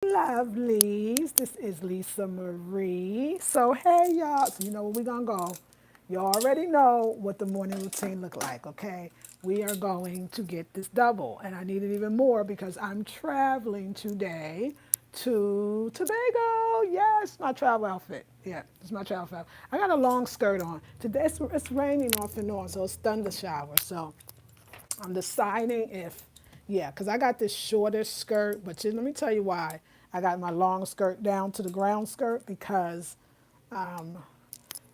Lovelies. This is Lisa Marie. So hey y'all, so you know where we're gonna go. You already know what the morning routine look like, okay? We are going to get this double, and I need it even more because I'm traveling today to Tobago. Yes, my travel outfit. Yeah, it's my travel outfit. I got a long skirt on. Today it's raining off and on, so it's thunder shower. So I'm deciding if, yeah, because I got this shorter skirt, but let me tell you why. I got my long skirt down to the ground skirt because I'm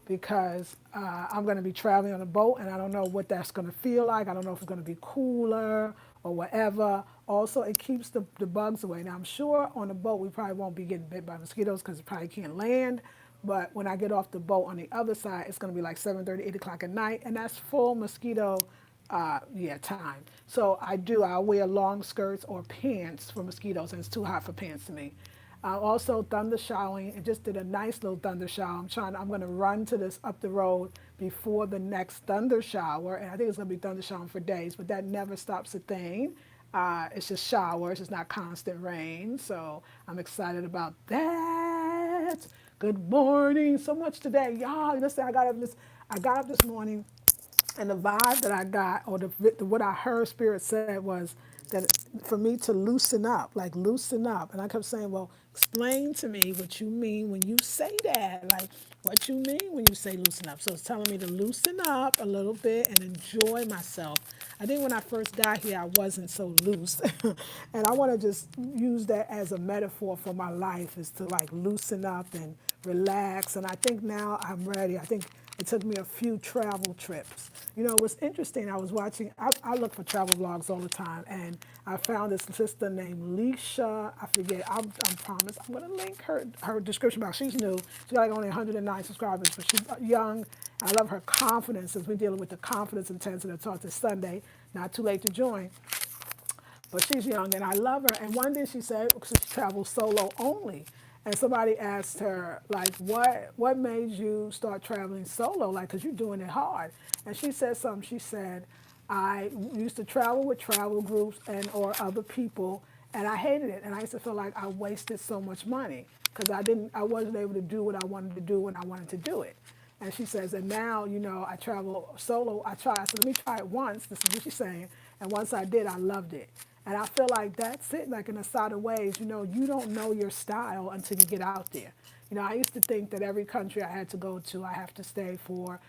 going to be traveling on a boat and I don't know what that's going to feel like. I don't know if it's going to be cooler or whatever. Also, it keeps the bugs away. Now, I'm sure on the boat we probably won't be getting bit by mosquitoes because it probably can't land. But when I get off the boat on the other side, it's going to be like 7:30, 8 o'clock at night, and that's full mosquito yeah, time. So I'll wear long skirts or pants for mosquitoes, and it's too hot for pants to me. Also thunder showering. It just did a nice little thunder shower. I'm going to run to this up the road before the next thunder shower. And I think it's going to be thunder showering for days, but that never stops a thing. It's just showers. It's not constant rain. So I'm excited about that. Good morning. So much today. Y'all, listen, I got up this morning and the vibe that I got, or what I heard Spirit said was that for me to loosen up, like loosen up. And I kept saying, well, explain to me what you mean when you say that. Like, what you mean when you say loosen up. So it's telling me to loosen up a little bit and enjoy myself. I think when I first got here, I wasn't so loose. And I want to just use that as a metaphor for my life, is to like loosen up and relax. And I think now I'm ready. I think it took me a few travel trips. You know, what's interesting, I was watching, I look for travel vlogs all the time, and I found this sister named Leisha. I forget, I promise, I'm going to link her description box. She's new. She's got like only 109 subscribers, but she's young. I love her confidence, since we're dealing with the confidence intensive that taught this Sunday. Not too late to join. But she's young and I love her. And one day she said, because she travels solo only. And somebody asked her, like, what made you start traveling solo? Like, because you're doing it hard. And she said something. She said, I used to travel with travel groups and or other people, and I hated it. And I used to feel like I wasted so much money because I wasn't able to do what I wanted to do when I wanted to do it. And she says, and now, I travel solo. I said, let me try it once. This is what she's saying. And once I did, I loved it. And I feel like that's it, like in a side of ways, you don't know your style until you get out there. I used to think that every country I had to go to, I have to stay for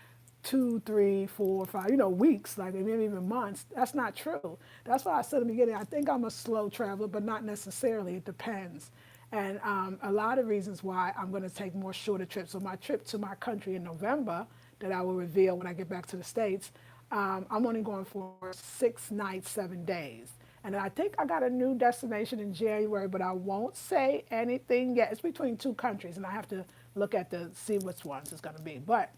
2, 3, 4, 5, weeks, like maybe even months. That's not true. That's why I said in the beginning, I think I'm a slow traveler, but not necessarily. It depends. And a lot of reasons why I'm going to take more shorter trips. So my trip to my country in November, that I will reveal when I get back to the States, I'm only going for 6 nights, 7 days. And I think I got a new destination in January, but I won't say anything yet. It's between two countries, and I have to look at see which ones it's going to be. But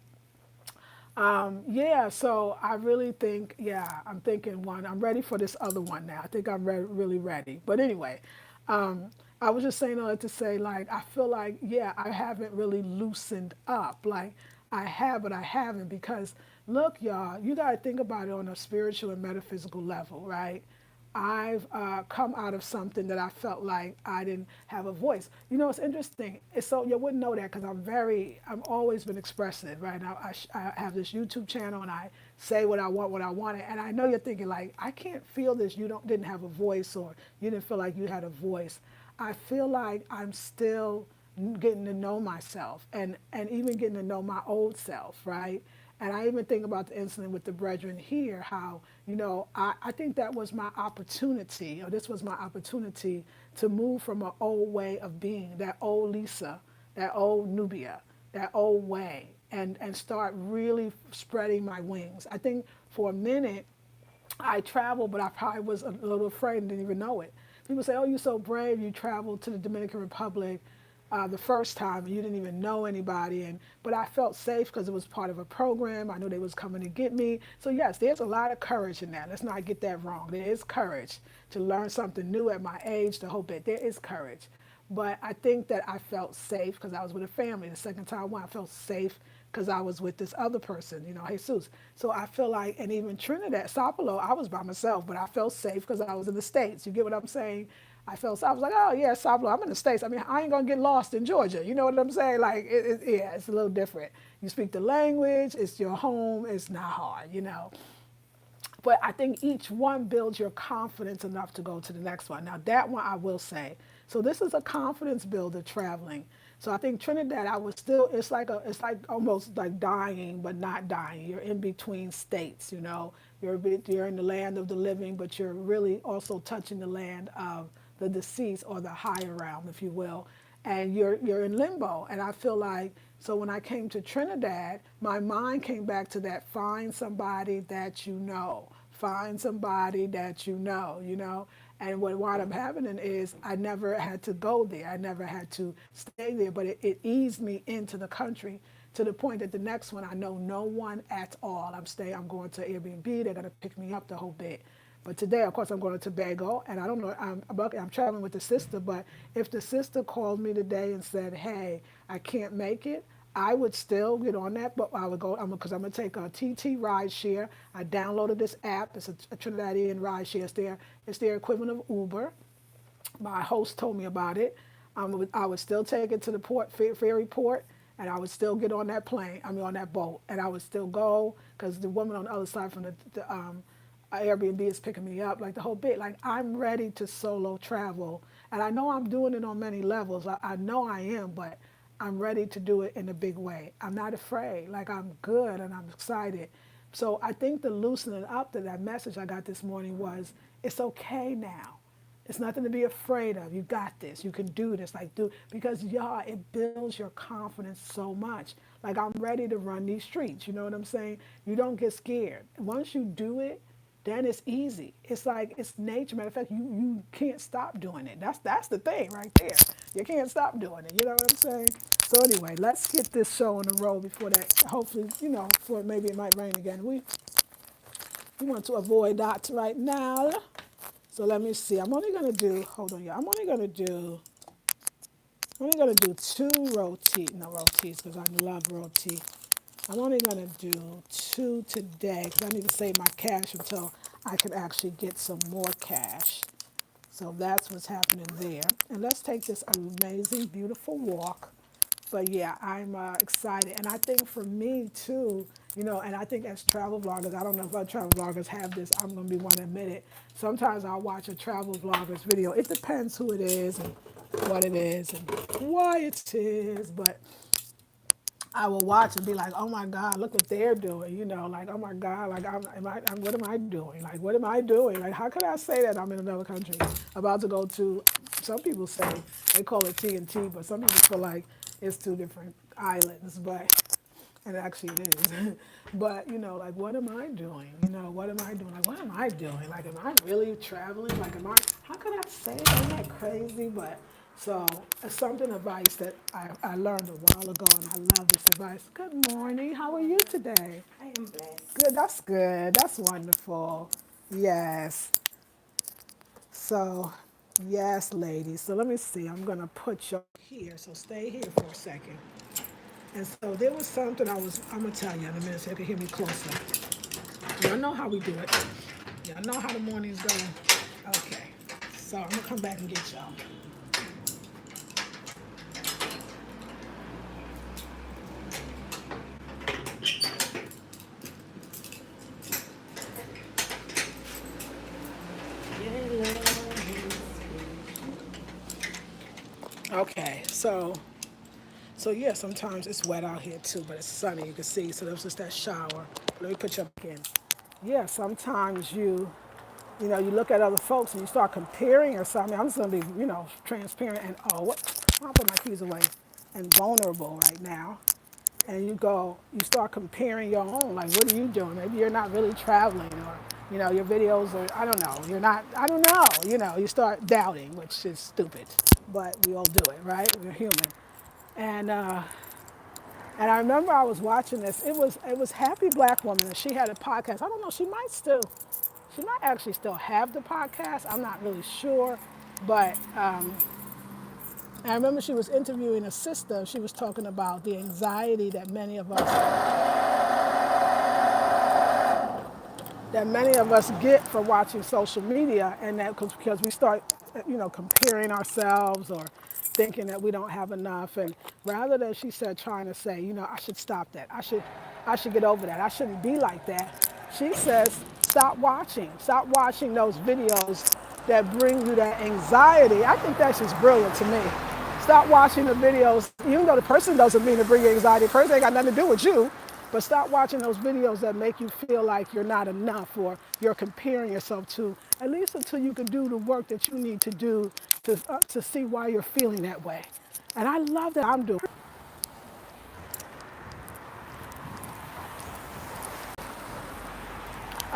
yeah, so I really think, yeah, I'm thinking one. I'm ready for this other one now. I think I'm really ready. But anyway, I was just saying all that to say, like, I feel like, yeah, I haven't really loosened up. Like, I have, but I haven't because, look, y'all, you got to think about it on a spiritual and metaphysical level, right? I've come out of something that I felt like I didn't have a voice. It's interesting. It's so you wouldn't know that because I've always been expressive, right? I have this YouTube channel and I say what I wanted. And I know you're thinking like, I can't feel this. Didn't have a voice, or you didn't feel like you had a voice. I feel like I'm still getting to know myself and even getting to know my old self, right? And I even think about the incident with the brethren here, how, I think that was my opportunity, or this was my opportunity to move from an old way of being, that old Lisa, that old Nubia, that old way, and start really spreading my wings. I think for a minute, I traveled, but I probably was a little afraid and didn't even know it. People say, "Oh, you're so brave. You traveled to the Dominican Republic the first time, and you didn't even know anybody." But I felt safe because it was part of a program. I knew they was coming to get me. So yes, there's a lot of courage in that. Let's not get that wrong. There is courage to learn something new at my age. To hope that there is courage. But I think that I felt safe because I was with a family. The second time I went, I felt safe because I was with this other person, Jesus. So I feel like, and even Trinidad, Sao Paulo, I was by myself, but I felt safe because I was in the States. You get what I'm saying? I was like, oh yeah, South Florida. I'm in the States. I mean, I ain't gonna get lost in Georgia. You know what I'm saying? Like, yeah, it's a little different. You speak the language. It's your home. It's not hard. But I think each one builds your confidence enough to go to the next one. Now that one I will say. So this is a confidence builder traveling. So I think Trinidad, I was still. It's like almost like dying, but not dying. You're in between states. You're in the land of the living, but you're really also touching the land of the deceased or the higher realm, if you will. And you're in limbo. And I feel like so when I came to Trinidad, my mind came back to that find somebody that you know. Find somebody that you know. And what wound up happening is I never had to go there. I never had to stay there, but it eased me into the country to the point that the next one I know no one at all. I'm going to Airbnb. They're gonna pick me up the whole bit. But today, of course, I'm going to Tobago, and I don't know. I'm traveling with the sister, but if the sister called me today and said, "Hey, I can't make it," I would still get on that. But I would go because I'm gonna take a TT ride share. I downloaded this app. It's a Trinidadian ride share. It's their equivalent of Uber. My host told me about it. I would still take it to the ferry port, and I would still get on that plane. I mean, on that boat, and I would still go because the woman on the other side from the Airbnb is picking me up, like the whole bit. Like I'm ready to solo travel, and I know I'm doing it on many levels. I know I am, but I'm ready to do it in a big way. I'm not afraid. Like I'm good and I'm excited. So I think the loosening up that message I got this morning was, it's okay now. It's nothing to be afraid of. You got this. You can do this. Like because y'all, it builds your confidence so much. Like I'm ready to run these streets. You know what I'm saying? You don't get scared. Once you do it, then it's easy. It's like it's nature. Matter of fact, you can't stop doing it. That's the thing right there. You can't stop doing it. You know what I'm saying? So anyway, let's get this show on the road before that. Hopefully, before maybe it might rain again. We want to avoid that right now. So let me see. I'm only gonna do. Hold on, yeah. I'm only gonna do two rotis because I love roti. I'm only gonna do two today because I need to save my cash until I can actually get some more cash. So that's what's happening there. And let's take this amazing, beautiful walk. But yeah, I'm excited. And I think for me too, and I think as travel vloggers, I don't know if other travel vloggers have this, I'm going to be one to admit it. Sometimes I'll watch a travel vlogger's video. It depends who it is and what it is and why it is. But I will watch and be like, oh my God, look what they're doing. Like, oh my God, like, what am I doing? Like, what am I doing? Like, how could I say that I'm in another country about to go to, some people say, they call it T&T, but some people feel like it's two different islands, and actually it is. But, like, what am I doing? What am I doing? Like, what am I doing? Like, am I really traveling? Like, how could I say it? I'm not crazy, but. So it's something advice that I learned a while ago, and I love this advice. Good morning. How are you today? I am blessed. Good. That's good. That's wonderful. Yes. So, yes, ladies. So let me see. I'm gonna put you here. So stay here for a second. And so there was something I'm gonna tell you in a minute so you can hear me closer. Y'all know how we do it. Y'all know how the mornings go. Okay. So I'm gonna come back and get y'all. Okay, so yeah, sometimes it's wet out here too, but it's sunny. You can see. So there was just that shower. Let me put you up again. Yeah, sometimes you look at other folks and you start comparing or something. I'm just gonna be, transparent and I'll put my keys away and vulnerable right now. And you start comparing your own. Like, what are you doing? Maybe you're not really traveling, or your videos are. I don't know. You're not. I don't know. You start doubting, which is stupid, but we all do it, right? We're human. And and I remember I was watching this. It was Happy Black Woman, and she had a podcast. I don't know. She might actually still have the podcast. I'm not really sure, but I remember she was interviewing a sister. She was talking about the anxiety that many of us get from watching social media, and that because we start comparing ourselves or thinking that we don't have enough. And rather than, she said, trying to say, I should stop that. I should get over that. I shouldn't be like that. She says, stop watching. Stop watching those videos that bring you that anxiety. I think that's just brilliant to me. Stop watching the videos, even though the person doesn't mean to bring you anxiety. The person ain't got nothing to do with you. But stop watching those videos that make you feel like you're not enough or you're comparing yourself to, at least until you can do the work that you need to do to see why you're feeling that way. And I love that. I'm doing.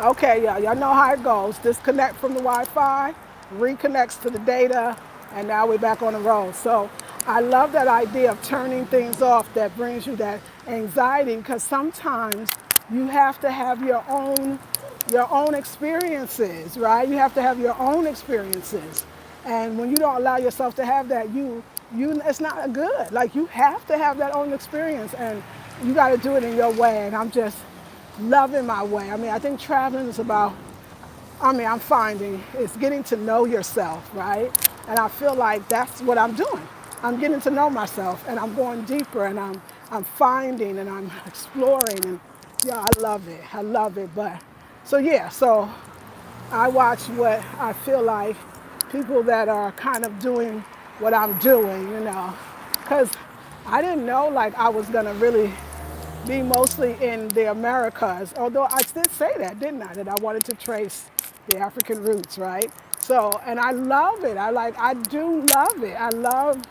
Okay, yeah, y'all know how it goes. Disconnect from the Wi-Fi, reconnects to the data, and now we're back on the road. So I love that idea of turning things off that brings you that anxiety, because sometimes you have to have your own experiences, right? You have to have your own experiences. And when you don't allow yourself to have that, it's not good. Like, you have to have that own experience, and you got to do it in your way. And I'm just loving my way. I mean, I think traveling is about, I'm finding it's getting to know yourself, right? And I feel like that's what I'm doing. I'm getting to know myself, and I'm going deeper, and I'm finding, and I'm exploring, and yeah, I love it. I love it. But so I watch what I feel like people that are kind of doing what I'm doing, because I didn't know like I was gonna really be mostly in the Americas, although I did say that, didn't I? That I wanted to trace the African roots, right? So, and I love it. I do love it. I love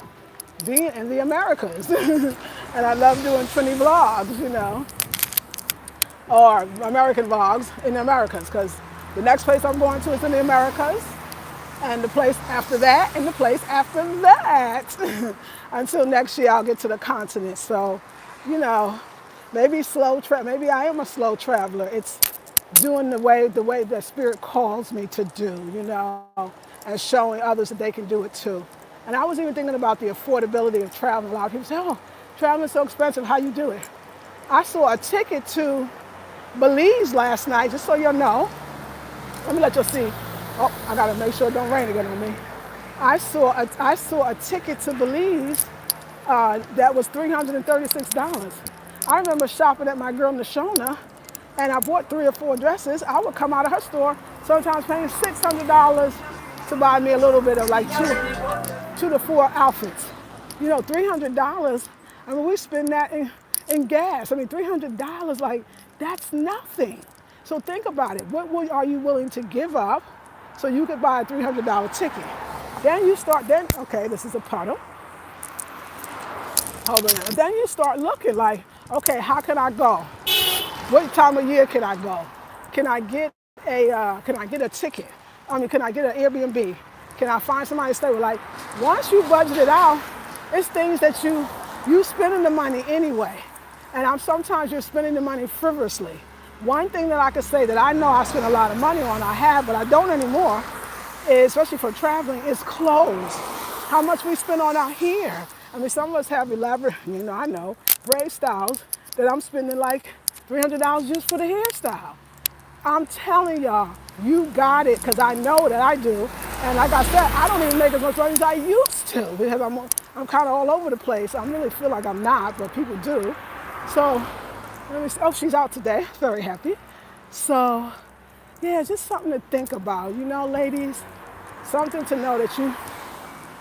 being in the Americas. And I love doing Trini vlogs, or American vlogs in the Americas, because the next place I'm going to is in the Americas, and the place after that, and the place after that. Until next year, I'll get to the continent. So, you know, maybe maybe I am a slow traveler. It's doing the way the Spirit calls me to do, and showing others that they can do it too. And I was even thinking about the affordability of traveling. A lot of people say, oh, traveling is so expensive, how you do it? I saw a ticket to Belize last night, just so you know. Let me let you see. Oh, I gotta make sure it don't rain again on me. I saw a ticket to Belize that was $336. I remember shopping at my girl Nashona, and I bought 3 or 4 dresses. I would come out of her store, sometimes paying $600 to buy me a little bit of like 2 to 4 outfits. $300. I mean, we spend that in gas. I mean, $300, like, that's nothing. So think about it. What are you willing to give up so you could buy a $300 ticket? Okay, this is a puddle. Hold on. Then you start looking like, okay, how can I go? What time of year can I go? Can I get a ticket? Can I get an Airbnb? Can I find somebody to stay with? Like, once you budget it out, it's things that you spending the money anyway. And sometimes you're spending the money frivolously. One thing that I could say that I know I spend a lot of money on, I have, but I don't anymore, especially for traveling, is clothes. How much we spend on out here. I mean, some of us have elaborate, I know, braid styles that I'm spending like $300 just for the hairstyle. I'm telling y'all, you got it, because I know that I do. And like I said, I don't even make as much money as I used to, because I'm kind of all over the place. I really feel like I'm not, but people do. So, let me see. Oh, she's out today. Very happy. So, yeah, just something to think about. Ladies, something to know that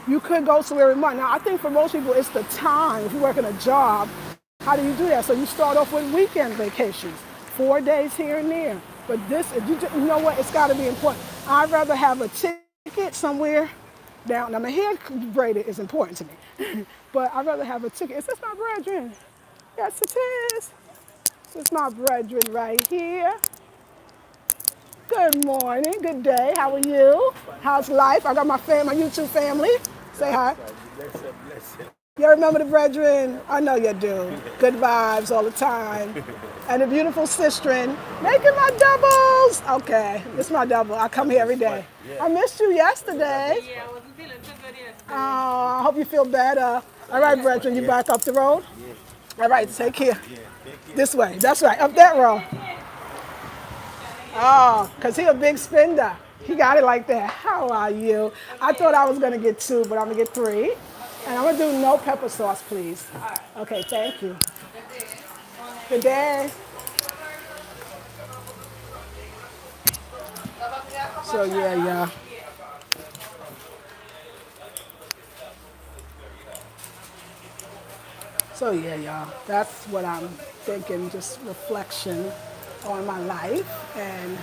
you could go somewhere with money. Now, I think for most people, it's the time. If you work in a job, how do you do that? So you start off with weekend vacations, 4 days here and there. But you know what? It's got to be important. I'd rather have a ticket somewhere down. Now, my hair braided is important to me. But I'd rather have a ticket. Is this my brethren? Yes, it is. This is my brethren right here. Good morning, good day. How are you? How's life? I got my YouTube family. Say hi. You remember the brethren? I know you do. Good vibes all the time. And the beautiful sistren making my doubles. Okay, it's my double. I come here every day. I missed you yesterday. Yeah, I wasn't feeling too good yesterday. Oh, I hope you feel better. All right, brethren, you back up the road? All right, take care. This way. That's right, up that road. Oh, because he a big spender. He got it like that. How are you? I thought I was gonna get two, but I'm gonna get three. And I'm gonna do no pepper sauce, please. Okay, thank you. Good day. So yeah, yeah. So yeah, y'all. That's what I'm thinking. Just reflection on my life and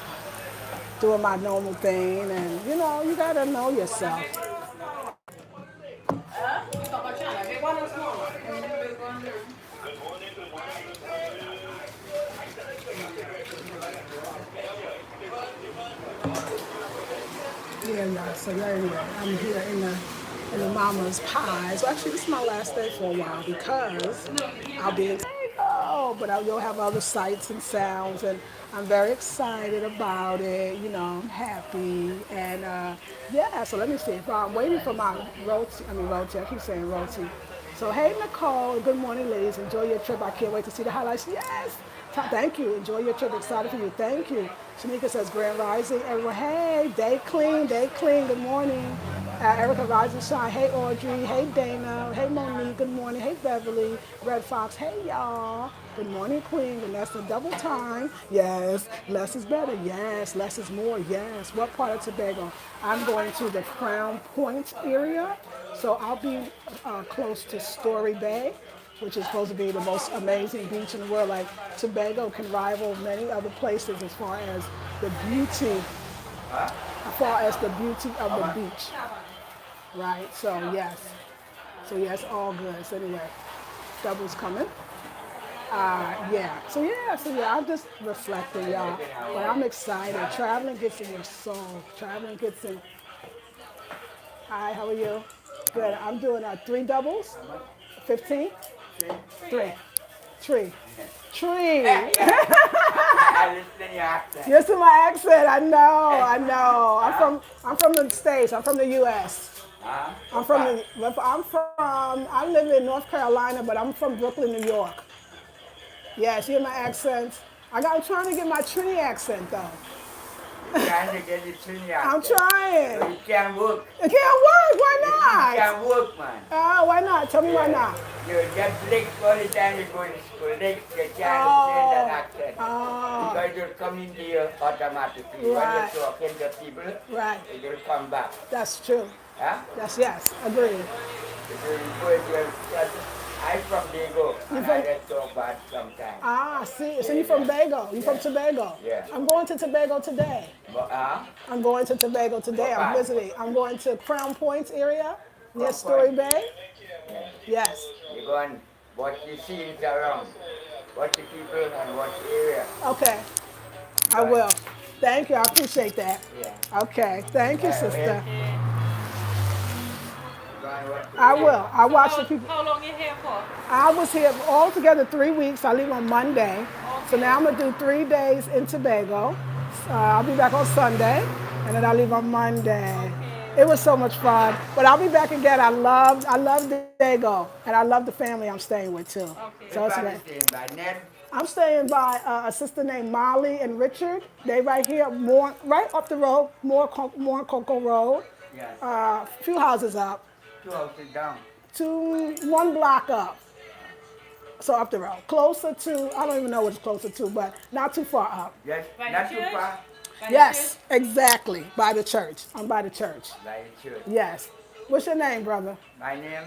doing my normal thing. And you gotta know yourself. Yeah, yeah. So yeah, anyway, I'm here in the Mama's Pies. Well, actually, this is my last day for a while because I'll be in but you'll have other sights and sounds, and I'm very excited about it. I'm happy, and yeah. So let me see. I'm waiting for my roti. I mean roti. I keep saying roti. So hey Nicole, good morning, ladies. Enjoy your trip. I can't wait to see the highlights. Yes. Thank you. Enjoy your trip. Excited for you. Thank you. Shanika says, Grand Rising. Everyone, hey, day clean, day clean. Good morning. Erica Rising Shine. Hey, Audrey. Hey, Dana. Hey, Monique. Good morning. Hey, Beverly. Red Fox. Hey, y'all. Good morning, Queen. Vanessa, double time. Yes. Less is better. Yes. Less is more. Yes. What part of Tobago? I'm going to the Crown Point area. So I'll be close to Story Bay, which is supposed to be the most amazing beach in the world. Like Tobago can rival many other places the beauty, as far as the beauty of the beach, right? So yes, all good. So anyway, double's coming. So yeah, I'm just reflecting, y'all. But I'm excited. Traveling gets in your soul. Traveling gets in. Hi, how are you? Good. I'm doing three doubles. 15. Three. Tree. Tree. I listen to your accent. Listen to my accent. I know. I'm from the States. I'm from the US. I live in North Carolina, but I'm from Brooklyn, New York. Yes, you hear my accent. I'm trying to get my Trini accent though. Trying to get the Trinidad. I'm trying. So you can't work. It can't work. Why You not? can't work, man. Why not? Tell me why not. You get licked all the time you go to school. Licked, you can't change that accent. Because it will come into you automatically. Right. When you're talking to people, Right. it will come back. That's true. Huh? Yes, agreed. It will go into your... I'm from Dago, and I get talk bad sometimes. See. So you're from Tobago. You're from Tobago. Yeah. I'm going to Tobago today. But, I'm going to Tobago today. I'm What? visiting. I'm going to Crown Points area near Crown Story Point. Bay. yeah. Yes. You go and watch the scenes around, watch the people and watch the area. Okay. I Right. will. Thank you. I appreciate that. Yeah. Okay. Thank you, Yeah, sister. Go and watch the I area. will. I watch the people. How long you here for? I was here altogether 3 weeks. I leave on Monday. So now I'm going to do 3 days in Tobago. I'll be back on Sunday, and then I leave on Monday. It was so much fun. But I'll be back again. I love Tobago, and I love the family I'm staying with, too. Okay. So it's Everybody great. staying by Ned. I'm staying by a sister named Molly and Richard. They right here, right up the road, more Cocoa Road. Yeah. A few houses up. 2 houses down. 1 block up. So up the road. Closer to, I don't even know what it's closer to, but not too far up. Yes, By not the too church? far. By the Yes, exactly. By the church. I'm by the church. By the church. Yes. What's your name, brother? My name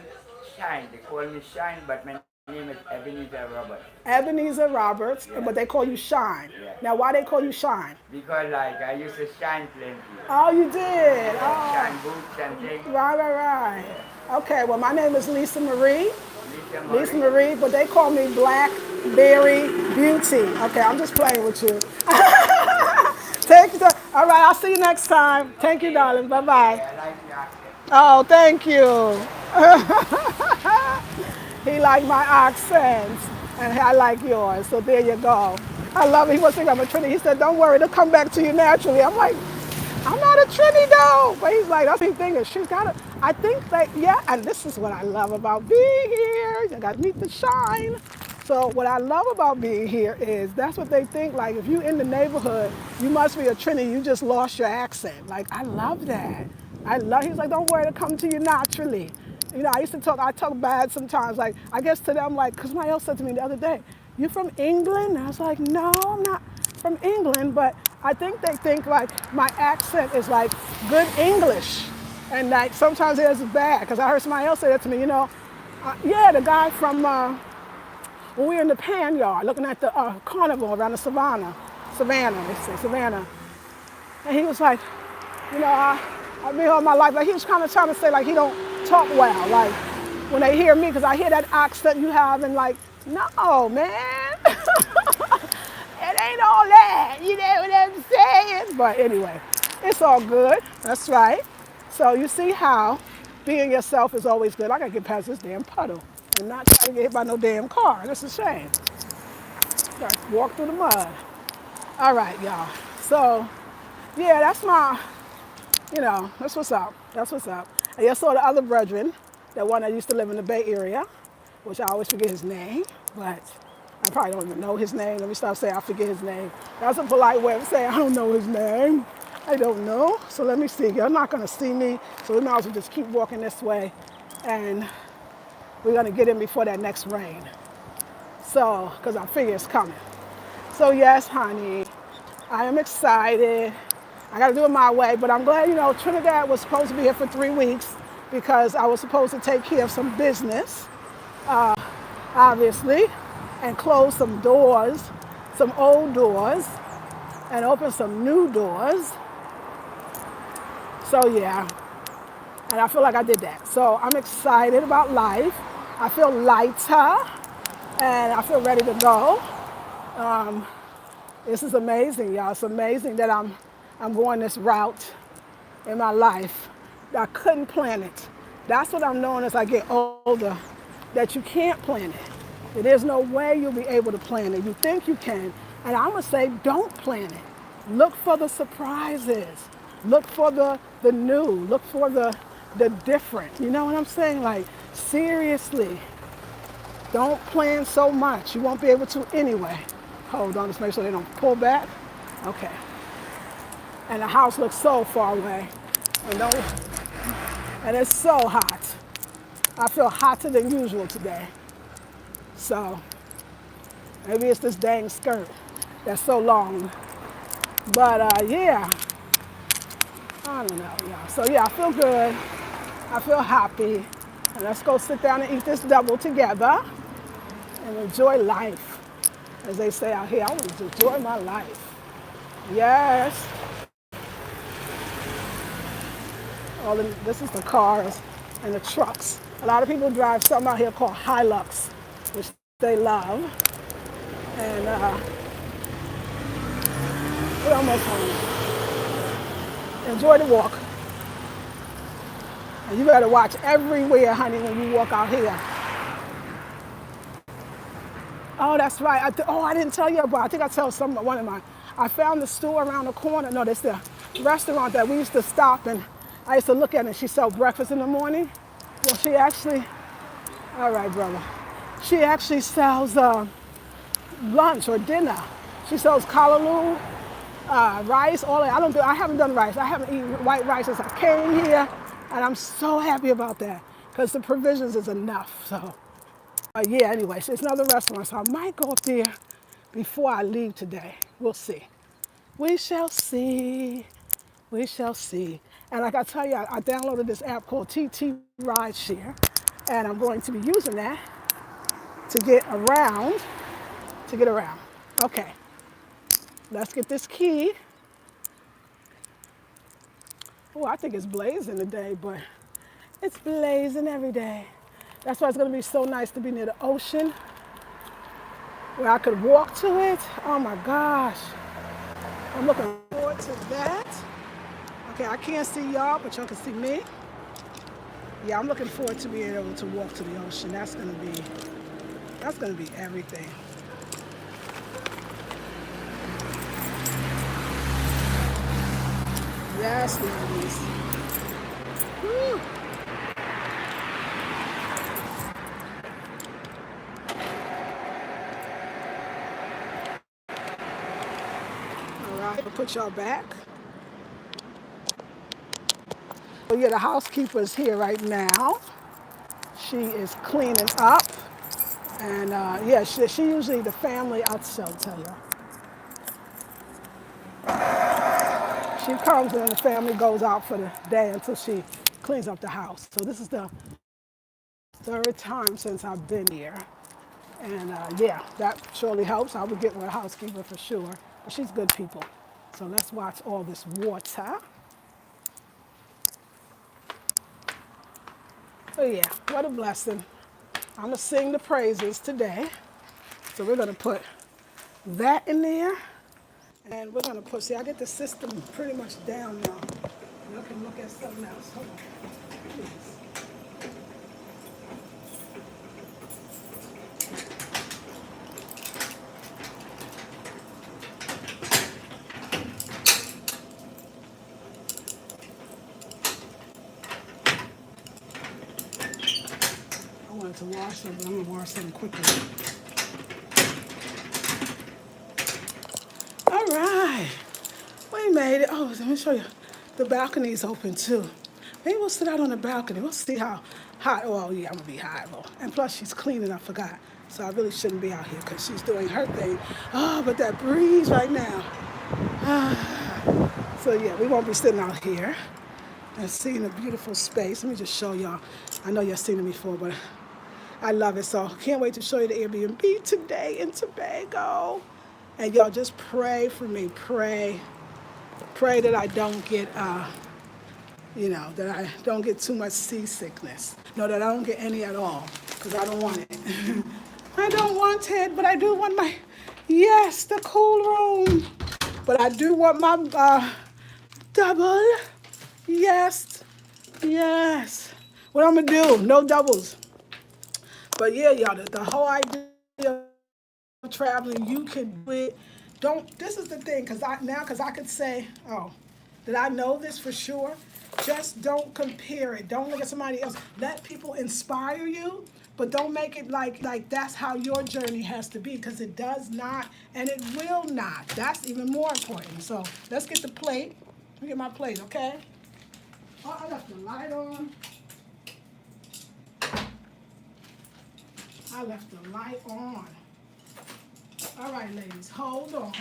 Shine. They call me Shine, but my name is Ebenezer Robert. Ebenezer Roberts, but they call you Shine. Yeah. Now, why they call you Shine? Because like I used to shine plenty. Oh, you did? Oh, Shine boots and things. right. Okay, well, my name is Lisa Marie. Lisa Marie. Marie, but they call me Blackberry Beauty. Okay, I'm just playing with you. All right, I'll see you next time. Thank you, darling. Bye-bye. I like the accent. Oh, thank you. He liked my accents, and I like yours. So there you go. I love it. He was thinking I'm a Trinity. He said, don't worry, it'll come back to you naturally. I'm like, I'm not a Trinity though. But he's like, that's the thing is she's got it. I think that, yeah, and this is what I love about being here. You got to meet the shine. So what I love about being here is that's what they think. Like if you in the neighborhood, you must be a Trini. You just lost your accent. Like I love that. I love. He's like, don't worry, it'll come to you naturally. You know, I talk bad sometimes. Like I guess to them, like, cause somebody else said to me the other day, you from England? And I was like, no, I'm not from England, but I think they think like my accent is like good English, and like sometimes it is bad. Cause I heard somebody else say that to me. You know, yeah, the guy from. When we were in the pan yard looking at the carnival around the Savannah, they say Savannah, and he was like, you know, I've been here all my life. Like he was kind of trying to say like he don't talk well. Like when they hear me, because I hear that accent you have, and like, no, man, it ain't all that. You know what I'm saying? But anyway, it's all good. That's right. So you see how being yourself is always good. I gotta get past this damn puddle and not try to get hit by no damn car. That's a shame. Gotta walk through the mud. All right, y'all. So, yeah, that's my, you know, that's what's up. That's what's up. And you saw the other brethren, that one that used to live in the Bay Area, which I always forget his name, but I probably don't even know his name. Let me stop saying I forget his name. That's a polite way of saying I don't know his name. I don't know. So let me see. You're not going to see me, so we might as well just keep walking this way, and we're going to get in before that next rain. So, because I figure it's coming. So yes, honey, I am excited. I got to do it my way, but I'm glad, you know, Trinidad was supposed to be here for 3 weeks because I was supposed to take care of some business, obviously, and close some doors, some old doors, and open some new doors. So yeah, and I feel like I did that. So I'm excited about life. I feel lighter, and I feel ready to go. This is amazing, y'all. It's amazing that I'm going this route in my life. I couldn't plan it. That's what I'm knowing as I get older, that you can't plan it. There's no way you'll be able to plan it. You think you can, and I'm gonna say don't plan it. Look for the surprises. Look for the new. Look for the different. You know what I'm saying? Like, seriously, don't plan so much. You won't be able to anyway. Hold on, just make sure they don't pull back. Okay. And the house looks so far away. And it's so hot. I feel hotter than usual today. So maybe it's this dang skirt that's so long. But yeah, I don't know, y'all. So yeah, I feel good. I feel happy. And let's go sit down and eat this double together and enjoy life. As they say out here, I want to enjoy my life. Yes. This is the cars and the trucks. A lot of people drive something out here called Hilux, which they love. And we're almost home. Enjoy the walk. And you better watch everywhere, honey, when you walk out here. Oh, that's right. I didn't tell you about. I think I told one of mine. I found the store around the corner. No, that's the restaurant that we used to stop, and I used to look at it. She sold breakfast in the morning. Well, she actually, all right, brother. She actually sells lunch or dinner. She sells callaloo, rice, all that. I haven't done rice. I haven't eaten white rice since I came here, and I'm so happy about that because the provisions is enough. So. Yeah, anyway, so it's another restaurant, so I might go up there before I leave today. We'll see. We shall see. We shall see. And like I tell you, I downloaded this app called TT Rideshare, and I'm going to be using that to get around. Okay, let's get this key. Oh, I think it's blazing today, but it's blazing every day. That's why it's going to be so nice to be near the ocean, where I could walk to it. Oh my gosh. I'm looking forward to that. Okay, I can't see y'all, but y'all can see me. Yeah, I'm looking forward to being able to walk to the ocean. That's gonna be everything. Yes, ladies. Woo. Put y'all back. So yeah, the housekeeper is here right now. She is cleaning up. And yeah, she usually, the family, I'll tell you. She comes and the family goes out for the day until she cleans up the house. So this is the third time since I've been here. And yeah, that surely helps. I would get with a housekeeper for sure. But she's good people. So let's watch all this water. Oh yeah, what a blessing. I'm going to sing the praises today. So we're going to put that in there. And we're going to put, see, I get the system pretty much down now. You can look at something else. Hold on. Please. I wanted to wash them, but I'm going to wash them quickly. All right. We made it. Oh, let me show you. The balcony is open too. Maybe we'll sit out on the balcony. We'll see how hot. Oh, yeah, I'm going to be hot. Oh. And plus, she's cleaning, I forgot. So I really shouldn't be out here because she's doing her thing. Oh, but that breeze right now. So yeah, we won't be sitting out here and seeing a beautiful space. Let me just show y'all. I know you've seen it before, but I love it. So can't wait to show you the Airbnb today in Tobago. And y'all just pray for me. Pray that I don't get, that I don't get too much seasickness. No, that I don't get any at all, because I don't want it. I don't want it, but I do want yes, the cool room. But I do want my double. Yes. What I'm going to do, no doubles. But yeah, y'all, the whole idea of traveling, you can do it. This is the thing, because I could say, did I know this for sure? Just don't compare it. Don't look at somebody else. Let people inspire you, but don't make it like that's how your journey has to be, because it does not, and it will not. That's even more important. So let's get the plate. Let me get my plate, okay? Oh, I left the light on. I left the light on. All right, ladies, hold on.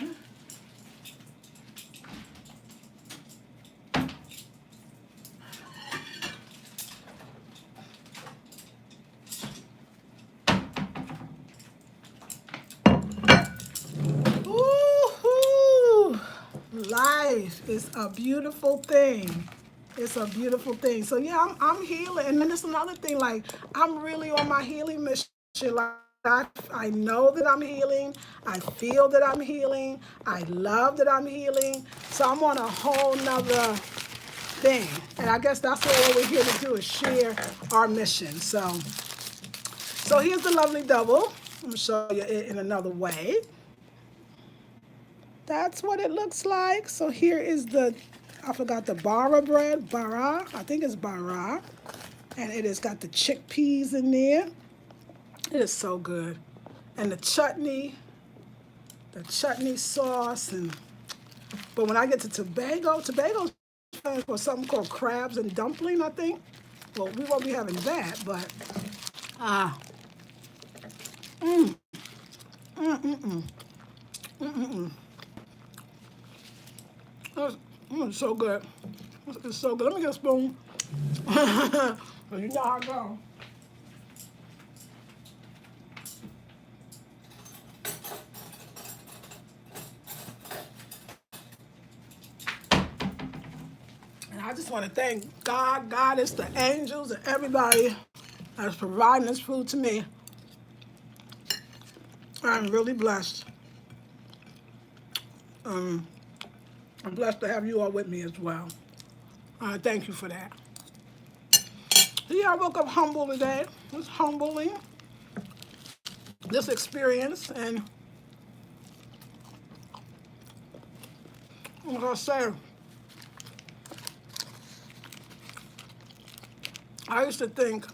Woo-hoo! Life is a beautiful thing. It's a beautiful thing. So yeah, I'm healing. And then there's another thing, like I'm really on my healing mission. Like I know that I'm healing. I feel that I'm healing. I love that I'm healing. So I'm on a whole nother thing. And I guess that's what we're here to do, is share our mission. So here's the lovely double. I'm gonna show you it in another way. That's what it looks like. So here is I forgot the bara bread, I think it's bara. And it has got the chickpeas in there. It is so good. And the chutney sauce. But when I get to Tobago's famous for something called crabs and dumpling, I think. Well, we won't be having that, but It's so good. It's so good. Let me get a spoon. You know how I go. And I just want to thank God, Goddess, the angels, and everybody that's providing this food to me. I'm really blessed. I'm blessed to have you all with me as well. Thank you for that. Yeah, I woke up humble today. It's humbling, this experience. And like I say, I used to think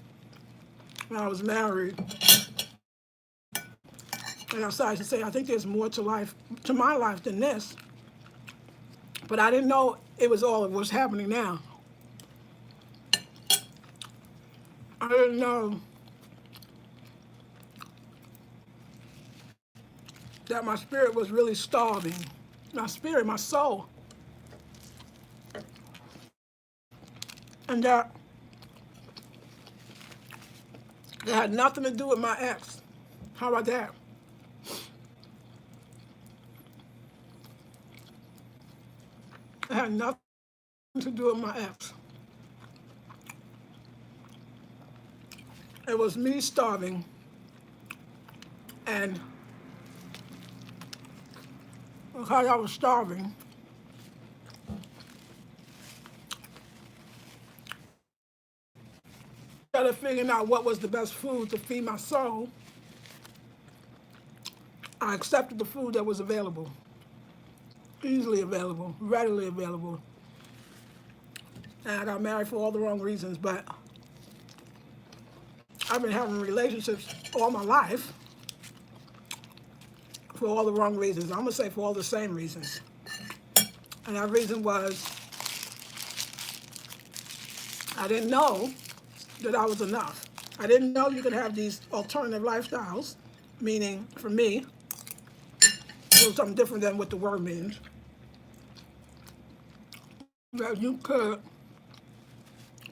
when I was married, and I started to say, I think there's more to my life than this. But I didn't know it was all of what's happening now. I didn't know that my spirit was really starving. My spirit, my soul. And that it had nothing to do with my ex. How about that? It had nothing to do with my ex. It was me starving, and because I was starving, instead of figuring out what was the best food to feed my soul, I accepted the food that was available, easily available, readily available. And I got married for all the wrong reasons, but I've been having relationships all my life for all the wrong reasons. I'm gonna say for all the same reasons. And that reason was I didn't know that I was enough. I didn't know you could have these alternative lifestyles, meaning for me, it was something different than what the word means. That you could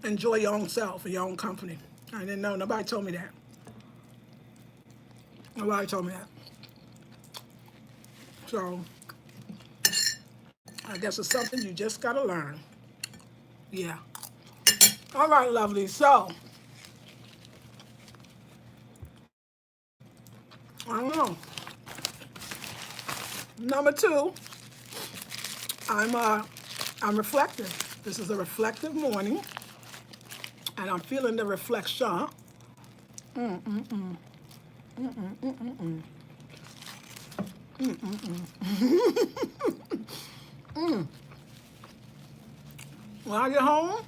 enjoy your own self and your own company. I didn't know. Nobody told me that. Nobody told me that. So I guess it's something you just gotta learn. Yeah. All right, lovely. So I don't know. Number two, I'm reflective. This is a reflective morning, and I'm feeling the reflection. When I get home,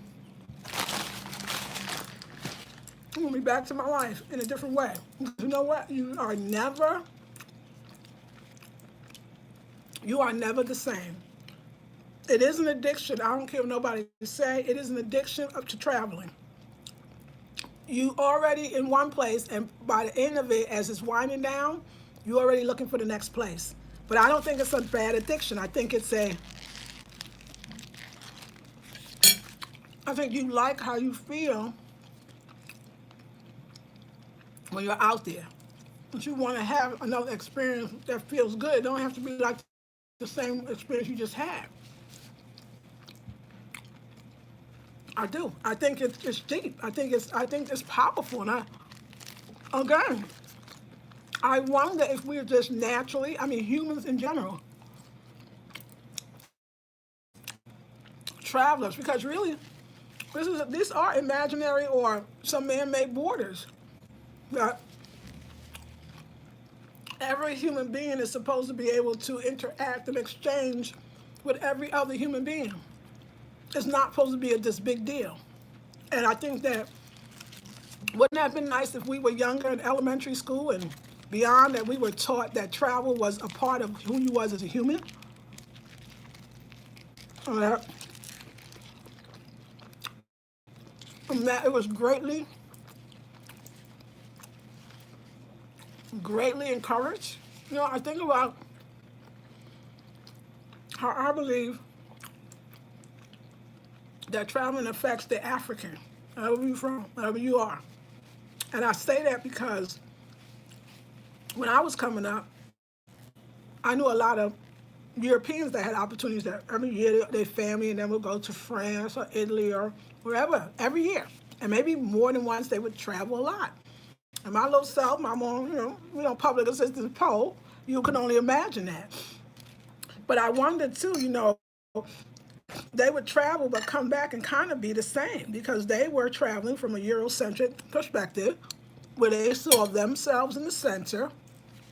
I'm gonna be back to my life in a different way. You know what? You are never the same. It is an addiction. I don't care what nobody say. It is an addiction up to traveling. You already in one place, and by the end of it, as it's winding down, you're already looking for the next place. But I don't think it's a bad addiction. I think I think you like how you feel when you're out there. But you want to have another experience that feels good. It don't have to be like the same experience you just had. I do. I think it's deep. I think it's powerful. And again, I wonder if we're just naturally, I mean humans in general, travelers, because really these are imaginary or some man-made borders that every human being is supposed to be able to interact and exchange with every other human being. It's not supposed to be this big deal. And I think that wouldn't that have been nice if we were younger in elementary school and beyond, that we were taught that travel was a part of who you was as a human? Uh, and that it was greatly encouraged. You know, I think about how I believe that traveling affects the African, wherever you're from, wherever you are. And I say that because when I was coming up, I knew a lot of Europeans that had opportunities that every year their family and then would go to France or Italy or wherever, every year. And maybe more than once they would travel a lot. And my little self, my mom, public assistance pole, you can only imagine that. But I wondered too, they would travel but come back and kind of be the same because they were traveling from a Eurocentric perspective where they saw themselves in the center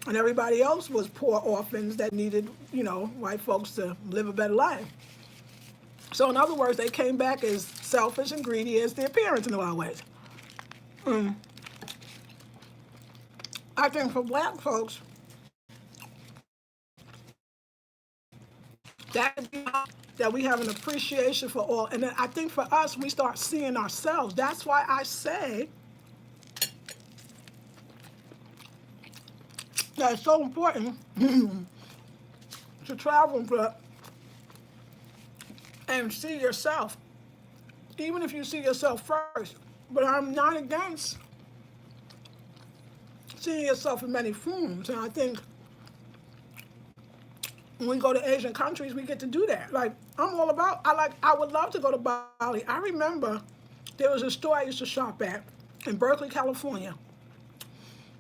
and everybody else was poor orphans that needed, white folks to live a better life. So in other words, they came back as selfish and greedy as their parents in a lot of ways. I think for black folks, that that we have an appreciation for all. And then I think for us, we start seeing ourselves. That's why I say that it's so important to travel and see yourself, even if you see yourself first. But I'm not against seeing yourself in many forms. And I think when we go to Asian countries, we get to do that. Like, I'm all about, I would love to go to Bali. I remember there was a store I used to shop at in Berkeley, California.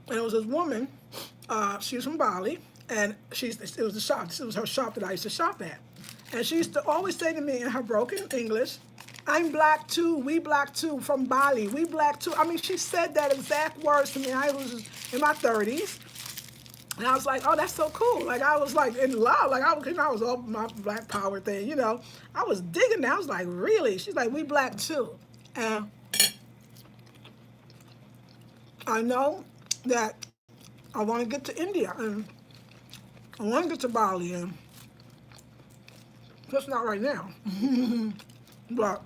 And it was this woman, she was from Bali, and it was the shop, this was her shop that I used to shop at. And she used to always say to me in her broken English, I'm black too, we black too, from Bali, we black too. I mean, she said that exact words to me. I was in my 30s. And I was like, oh, that's so cool. Like, I was like in love. Like, I was all my black power thing, you know. I was digging that. I was like, really? She's like, we black too. And I know that I want to get to India and I want to get to Bali, and just not right now. But,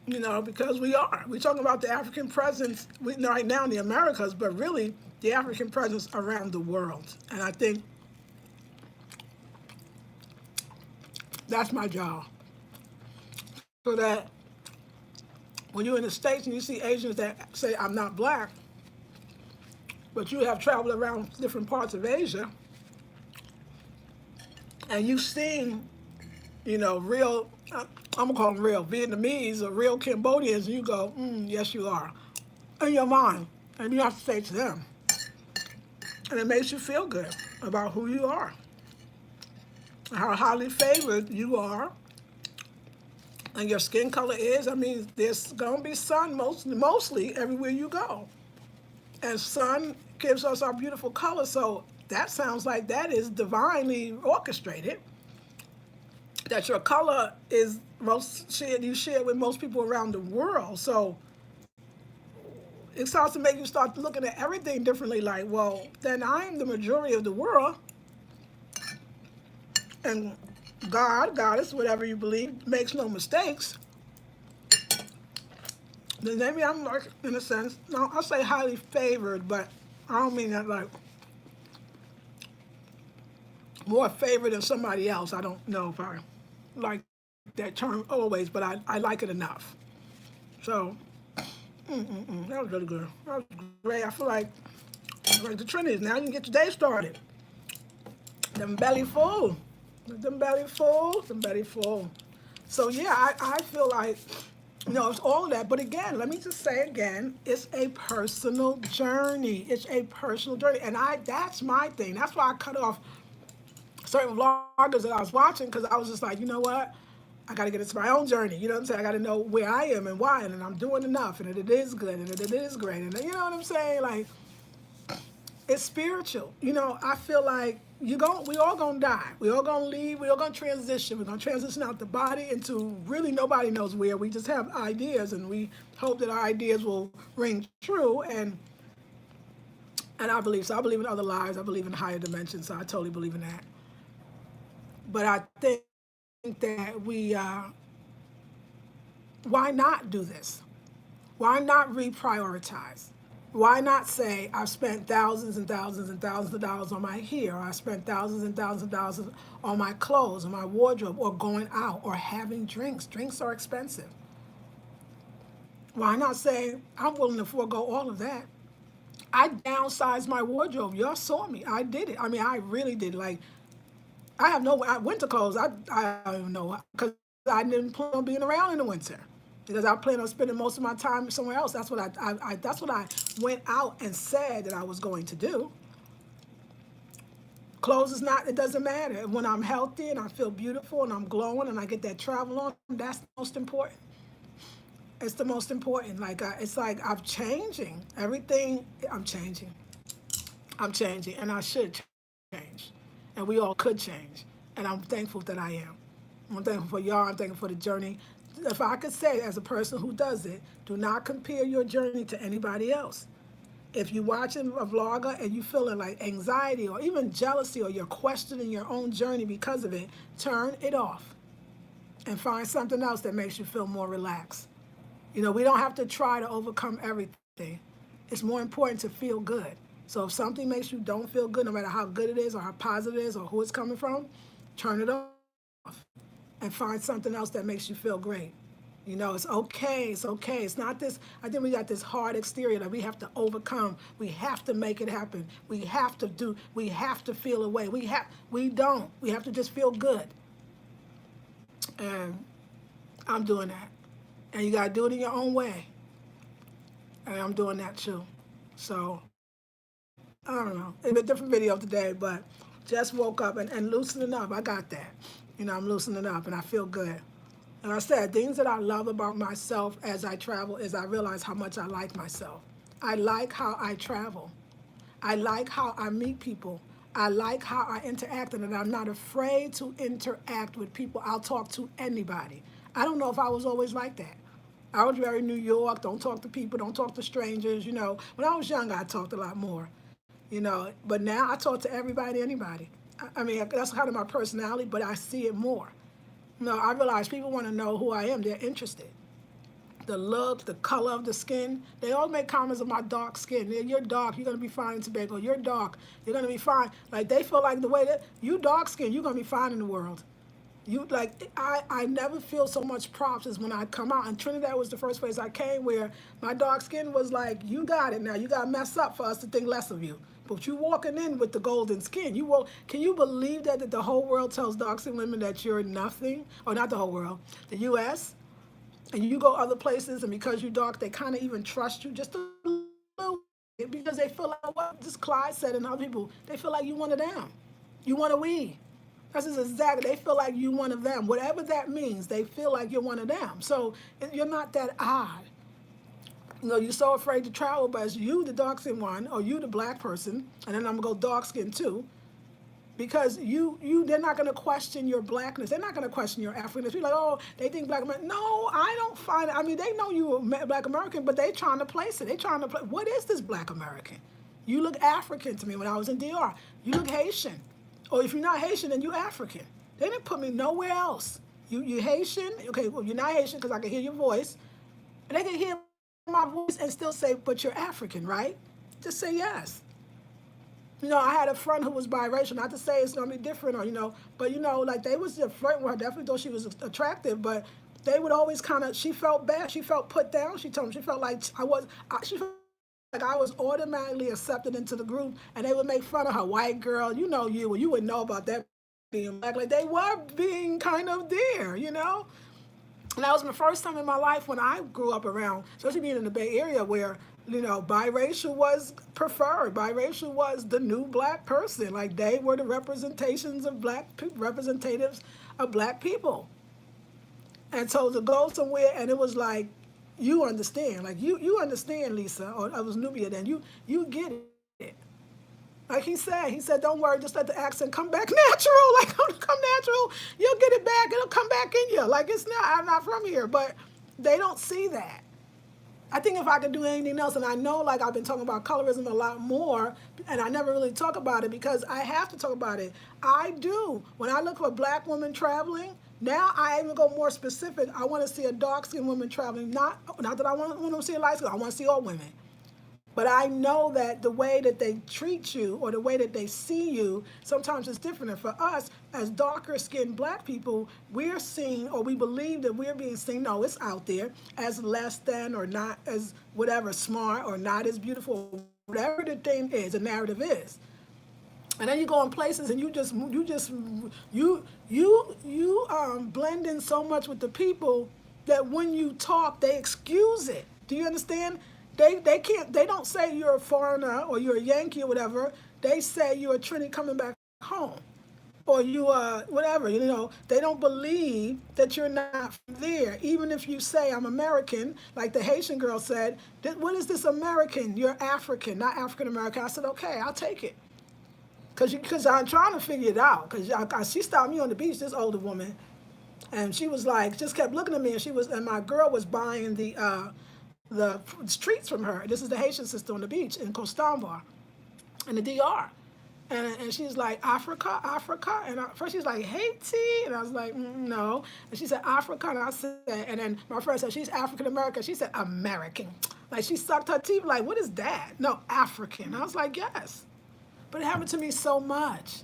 you know, because we're talking about the African presence right now in the Americas, but really the African presence around the world. And I think that's my job. So that when you're in the States and you see Asians that say, I'm not black, but you have traveled around different parts of Asia, and you've seen, you know, real, I'm gonna call them real Vietnamese or real Cambodians, and you go, yes, you are, in your mind. And you have to say it to them. And it makes you feel good about who you are, how highly favored you are, and your skin color is. I mean, there's gonna be sun mostly everywhere you go. And sun gives us our beautiful color, so that sounds like that is divinely orchestrated. That your color is you share with most people around the world. So it starts to make you start looking at everything differently. Like, well, then I'm the majority of the world, and God, Goddess, whatever you believe, makes no mistakes. Then maybe I'm like, in a sense, no, I'll say highly favored, but I don't mean that like more favored than somebody else. I don't know if I like that term always, but I like it enough. So, that was really good. That was great. I feel like the Trinidad. Now you can get your day started. Them belly full. Them belly full. Them belly full. So yeah, I feel like, you know, it's all of that. But again, let me just say again, it's a personal journey. It's a personal journey. And that's my thing. That's why I cut off certain vloggers that I was watching, because I was just like, you know what? I got to get into my own journey. You know what I'm saying? I got to know where I am and why, and I'm doing enough, and it is good, and it is great. And you know what I'm saying? Like, it's spiritual. You know, I feel like we all gonna die. We all gonna leave. We all gonna transition. We're gonna transition out the body into really nobody knows where. We just have ideas, and we hope that our ideas will ring true. And I believe so. I believe in other lives. I believe in higher dimensions. So I totally believe in that. But I think that why not do this? Why not reprioritize? Why not say, I've spent thousands and thousands and thousands of dollars on my hair, or I spent thousands and thousands of dollars on my clothes, on my wardrobe, or going out, or having drinks. Drinks are expensive. Why not say, I'm willing to forego all of that? I downsized my wardrobe. Y'all saw me. I did it. I mean, I really did. Like, I have no winter clothes. I don't even know, because I didn't plan on being around in the winter, because I plan on spending most of my time somewhere else. That's what that's what I went out and said that I was going to do. Clothes is not. It doesn't matter. When I'm healthy and I feel beautiful and I'm glowing and I get that travel on, that's the most important. It's the most important. Like it's like I'm changing everything. I'm changing, and I should change, and we all could change. And I'm thankful that I am. I'm thankful for y'all. I'm thankful for the journey. If I could say, as a person who does it, do not compare your journey to anybody else. If you're watching a vlogger and you feeling like anxiety or even jealousy or you're questioning your own journey because of it, turn it off and find something else that makes you feel more relaxed. We don't have to try to overcome everything. It's more important to feel good. So if something makes you don't feel good, no matter how good it is or how positive it is or who it's coming from, turn it off and find something else that makes you feel great. It's okay. It's okay. It's not this. I think we got this hard exterior that we have to overcome. We have to make it happen. We have to feel a way. We don't. We have to just feel good. And I'm doing that. And you got to do it in your own way. And I'm doing that too. So, I don't know. It's a different video today, but just woke up and loosening up. I got that. I'm loosening up and I feel good. And I said, things that I love about myself as I travel is I realize how much I like myself. I like how I travel. I like how I meet people. I like how I interact and that I'm not afraid to interact with people. I'll talk to anybody. I don't know if I was always like that. I was very New York, don't talk to people, don't talk to strangers. When I was younger, I talked a lot more, but now I talk to everybody, anybody. I mean, that's kind of my personality, but I see it more. I realize people want to know who I am. They're interested. The look, the color of the skin. They all make comments on my dark skin. You're dark, you're going to be fine in Tobago. You're dark, you're going to be fine. Like, they feel like the way that you dark skin, you're going to be fine in the world. I never feel so much props as when I come out. And Trinidad was the first place I came where my dark skin was like, you got it now. You got to mess up for us to think less of you. But you walking in with the golden skin. Can you believe that the whole world tells dark skinned women that you're nothing? Or not the whole world, the U.S. And you go other places, and because you're dark, they kind of even trust you just a little bit because they feel like what this Clyde said and other people, they feel like you one of them. You one of we. That's just exactly, they feel like you one of them. Whatever that means, they feel like you're one of them. So you're not that odd. You're so afraid to travel, but it's you, the dark skinned one, or you, the black person, and then I'm going to go dark skinned too, because they're not going to question your blackness. They're not going to question your Africanness. You're like, oh, they think black American. No, I don't find it. I mean, they know you black American, but they trying to place it. They trying to play. What is this black American? You look African to me when I was in DR. You look Haitian. Or if you're not Haitian, then you African. They didn't put me nowhere else. You Haitian? Okay, well, you're not Haitian because I can hear your voice. And they can hear my voice and still say, but you're African, right? Just say yes. I had a friend who was biracial, not to say it's going to be different but like they was just flirting with her. Definitely thought she was attractive, but they would always she felt bad. She felt put down. She told me she felt like she felt like I was automatically accepted into the group, and they would make fun of her. White girl, well, you wouldn't know about that being black. Like, they were being kind of there. And that was my first time in my life when I grew up around, especially being in the Bay Area where, biracial was preferred. Biracial was the new black person. Like, they were the representations of representatives of black people. And so to go somewhere and it was like, you understand. Like, you understand, Lisa, or I was Nubia then. You get it. Like he said, don't worry, just let the accent come back natural. Like, come natural, you'll get it back. It'll come back in you. Like, I'm not from here. But they don't see that. I think if I could do anything else, and I know, like, I've been talking about colorism a lot more, and I never really talk about it because I have to talk about it. I do. When I look for a black woman traveling, now I even go more specific. I want to see a dark-skinned woman traveling. Not that I want to see a light skin. I want to see all women. But I know that the way that they treat you or the way that they see you sometimes is different. And for us, as darker-skinned black people, we're seen, or we believe that we're being seen, no, it's out there, as less than or not as whatever, smart or not as beautiful, whatever the thing is, the narrative is. And then you go in places and you blend in so much with the people that when you talk, they excuse it. Do you understand? They don't say you're a foreigner or you're a Yankee or whatever. They say you're a Trini coming back home. Or you whatever, they don't believe that you're not from there. Even if you say I'm American, like the Haitian girl said, what is this American? You're African, not African American. I said, okay, I'll take it. Because I'm trying to figure it out. Because she stopped me on the beach, this older woman, and she was like, just kept looking at me, and my girl was buying the the streets from her. This is the Haitian sister on the beach in Costanvar, in the DR. And she's like, Africa, Africa. And first she's like, Haiti. And I was like, no. And she said, Africa. And I said, and then my friend said, she's African American. She said, American. Like, she sucked her teeth, like, what is that? No, African. I was like, yes. But it happened to me so much.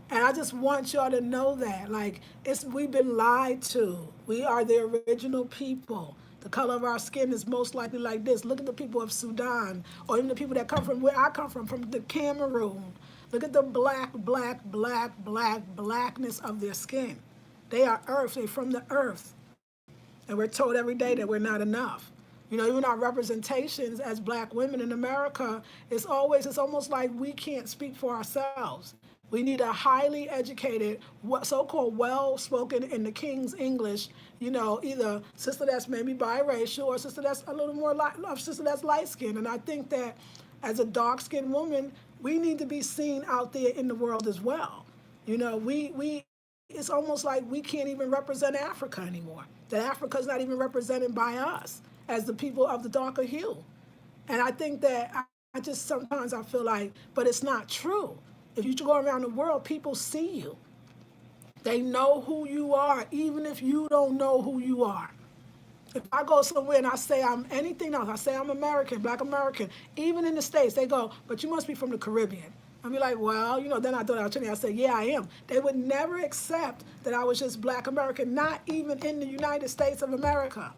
And I just want y'all to know that. Like, we've been lied to. We are the original people. The color of our skin is most likely like this. Look at the people of Sudan, or even the people that come from where I come from the Cameroon. Look at the blackness of their skin. They are earth. They're from the earth. And we're told every day that we're not enough. Even our representations as black women in America, it's almost like we can't speak for ourselves. We need a highly educated, so-called well-spoken in the King's English, either sister that's maybe biracial or sister that's a little more sister that's light-skinned. And I think that as a dark-skinned woman, we need to be seen out there in the world as well. It's almost like we can't even represent Africa anymore. That Africa's not even represented by us as the people of the darker hue. And I think that I just sometimes I feel like, but it's not true. If you go around the world, people see you. They know who you are, even if you don't know who you are. If I go somewhere and I say I'm anything else, I say I'm American, black American, even in the States, they go, but you must be from the Caribbean. I'd be like, well, then I thought I was Trinidad. I said, yeah, I am. They would never accept that I was just black American, not even in the United States of America.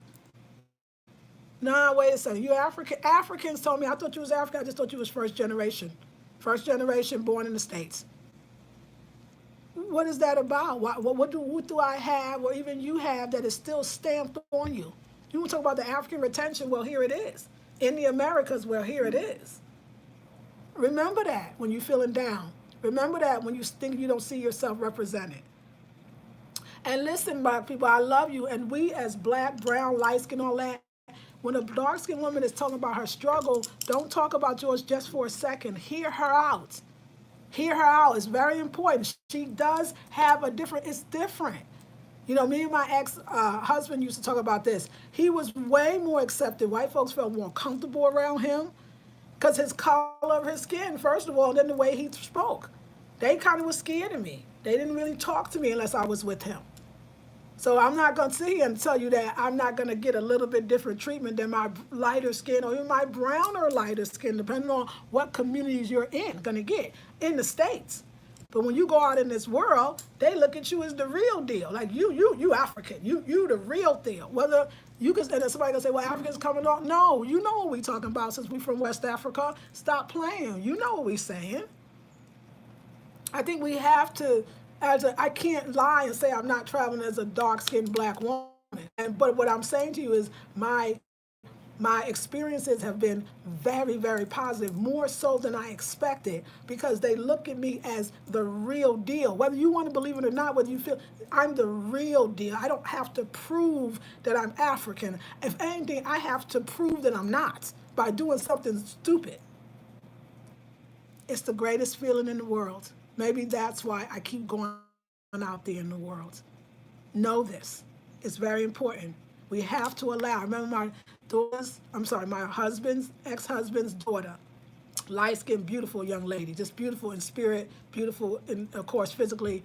Nah, wait a second. You African? Africans told me, I thought you was African. I just thought you was first generation. First generation born in the States. What is that about? What do I have, or even you have, that is still stamped on you? You want to talk about the African retention? Well, here it is. In the Americas, well, here it is. Remember that when you're feeling down. Remember that when you think you don't see yourself represented. And listen, black people, I love you. And we as black, brown, light skin, all that, when a dark-skinned woman is talking about her struggle, don't talk about yours just for a second. Hear her out. Hear her out. It's very important. She does have it's different. Me and my ex-husband used to talk about this. He was way more accepted. White folks felt more comfortable around him because his color of his skin, first of all, and then the way he spoke. They kind of was scared of me. They didn't really talk to me unless I was with him. So I'm not going to sit here and tell you that I'm not going to get a little bit different treatment than my lighter skin or even my browner lighter skin, depending on what communities you're going to get in the States. But when you go out in this world, they look at you as the real deal. Like you African, you the real deal. Whether you can, and somebody can say, well, Africans coming off. No, you know what we talking about since we from West Africa. Stop playing. You know what we saying. I think we have to, I can't lie and say I'm not traveling as a dark-skinned black woman. But what I'm saying to you is my experiences have been very, very positive, more so than I expected, because they look at me as the real deal. Whether you want to believe it or not, whether you feel, I'm the real deal. I don't have to prove that I'm African. If anything, I have to prove that I'm not by doing something stupid. It's the greatest feeling in the world. Maybe that's why I keep going out there in the world. Know this. It's very important. We have to allow. I remember my husband's, ex-husband's daughter, light-skinned, beautiful young lady, just beautiful in spirit, beautiful, in, of course, physically.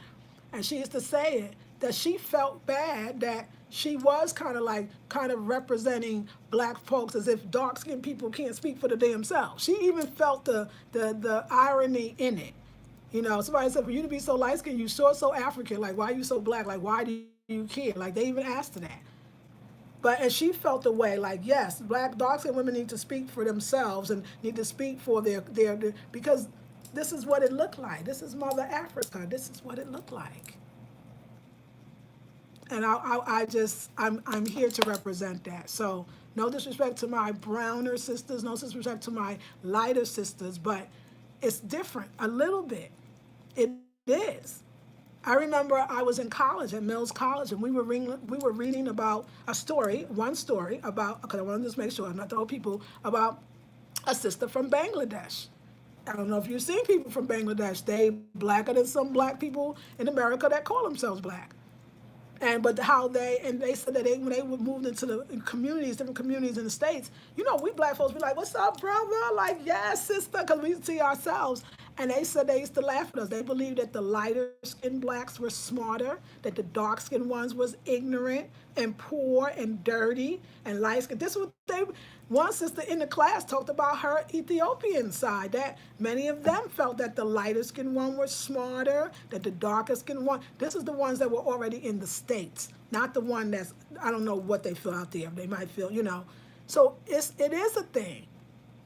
And she used to say it, that she felt bad that she was kind of representing black folks as if dark-skinned people can't speak for the damn self. She even felt the irony in it. Somebody said, for you to be so light-skinned, you so African. Like, why are you so black? Like, why do you care? Like, they even asked her that. And she felt the way, like, yes, dark-skinned women need to speak for themselves and need to speak for their because this is what it looked like. This is Mother Africa. This is what it looked like. And I'm here to represent that. So no disrespect to my browner sisters, no disrespect to my lighter sisters, but it's different a little bit. It is. I remember I was in college at Mills College, and we were reading about one story about, because I wanted to just make sure I'm not the whole people, about a sister from Bangladesh. I don't know if you've seen people from Bangladesh. They blacker than some black people in America that call themselves black. And but how they said that when they were moved into the communities, different communities in the States, we black folks be like, "What's up, brother?" Like, "Yes, sister," because we see ourselves. And they said they used to laugh at us. They believed that the lighter skinned blacks were smarter, that the dark skinned ones was ignorant and poor and dirty and light skinned. This is what they. One sister in the class talked about her Ethiopian side, that many of them felt that the lighter skinned one was smarter, that the darker skinned one. This is the ones that were already in the States, not the one that's, I don't know what they feel out there. They might feel. So it is a thing.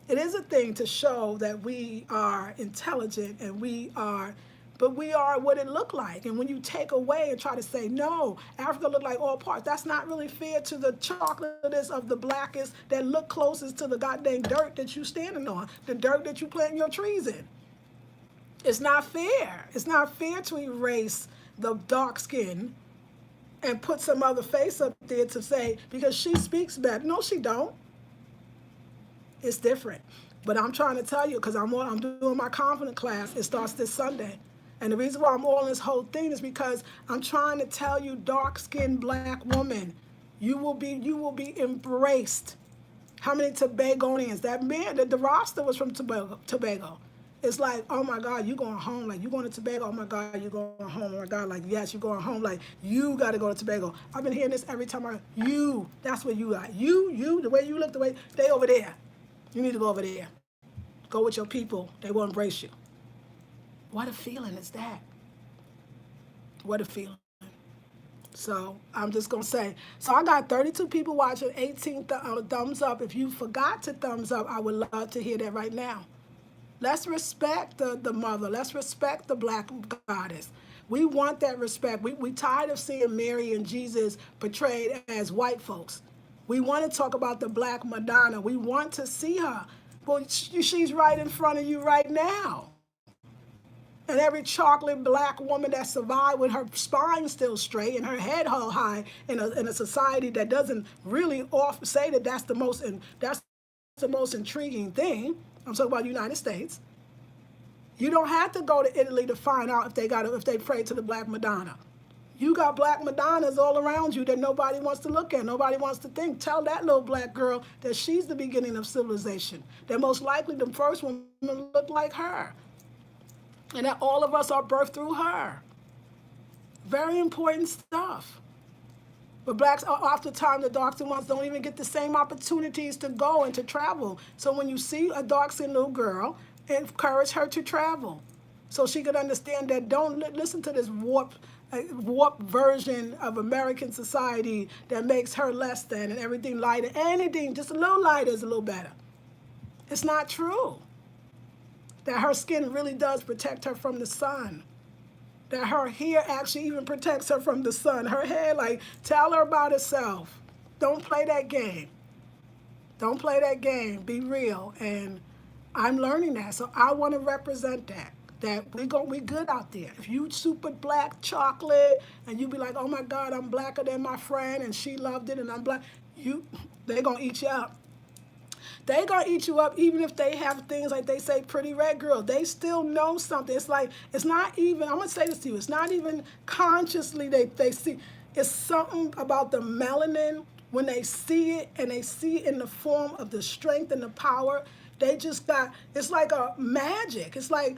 It is a thing to show that we are intelligent and but we are what it looked like. And when you take away and try to say, no, Africa look like all parts, that's not really fair to the chocolatest of the blackest that look closest to the goddamn dirt that you standing on, the dirt that you planting your trees in. It's not fair. It's not fair to erase the dark skin and put some other face up there to say, because she speaks better. No, she don't. It's different. But I'm trying to tell you, because I'm doing my confident class. It starts this Sunday. And the reason why I'm all in this whole thing is because I'm trying to tell you, dark-skinned black woman, you will be embraced. How many Tobagonians? That man, the roster was from Tobago. It's like, oh my God, you going home. Like, you going to Tobago? Oh my God, you going home. Oh my God, like, yes, you going home. Like, you got to go to Tobago. I've been hearing this every time that's where you are. You, the way you look, the way, they over there. You need to go over there. Go with your people. They will embrace you. What a feeling is that? What a feeling. So I'm just going to say, so I got 32 people watching, 18 thumbs up. If you forgot to thumbs up, I would love to hear that right now. Let's respect the mother. Let's respect the black goddess. We want that respect. We tired of seeing Mary and Jesus portrayed as white folks. We want to talk about the black Madonna. We want to see her. Well, she's right in front of you right now. And every chocolate black woman that survived with her spine still straight and her head held high in a society that doesn't really say that that's the most intriguing thing. I'm talking about the United States. You don't have to go to Italy to find out if they pray to the black Madonna. You got black Madonnas all around you that nobody wants to look at, nobody wants to think. Tell that little black girl that she's the beginning of civilization. That most likely the first woman looked like her. And that all of us are birthed through her. Very important stuff. But blacks are oftentimes the dark-skinned ones don't even get the same opportunities to go and to travel. So when you see a dark-skinned little girl, encourage her to travel. So she can understand that don't listen to this warped version of American society that makes her less than and everything lighter. Anything, just a little lighter is a little better. It's not true. That her skin really does protect her from the sun. That her hair actually even protects her from the sun. Her hair, like, tell her about herself. Don't play that game. Don't play that game. Be real. And I'm learning that. So I want to represent that. That we good out there. If you super black chocolate and you be like, oh my God, I'm blacker than my friend and she loved it and I'm black, they're going to eat you up. They're going to eat you up even if they have things like they say, pretty red girl. They still know something. It's like, it's not even, I'm going to say this to you, it's not even consciously they see. It's something about the melanin when they see it and they see it in the form of the strength and the power. They just got, it's like a magic. It's like,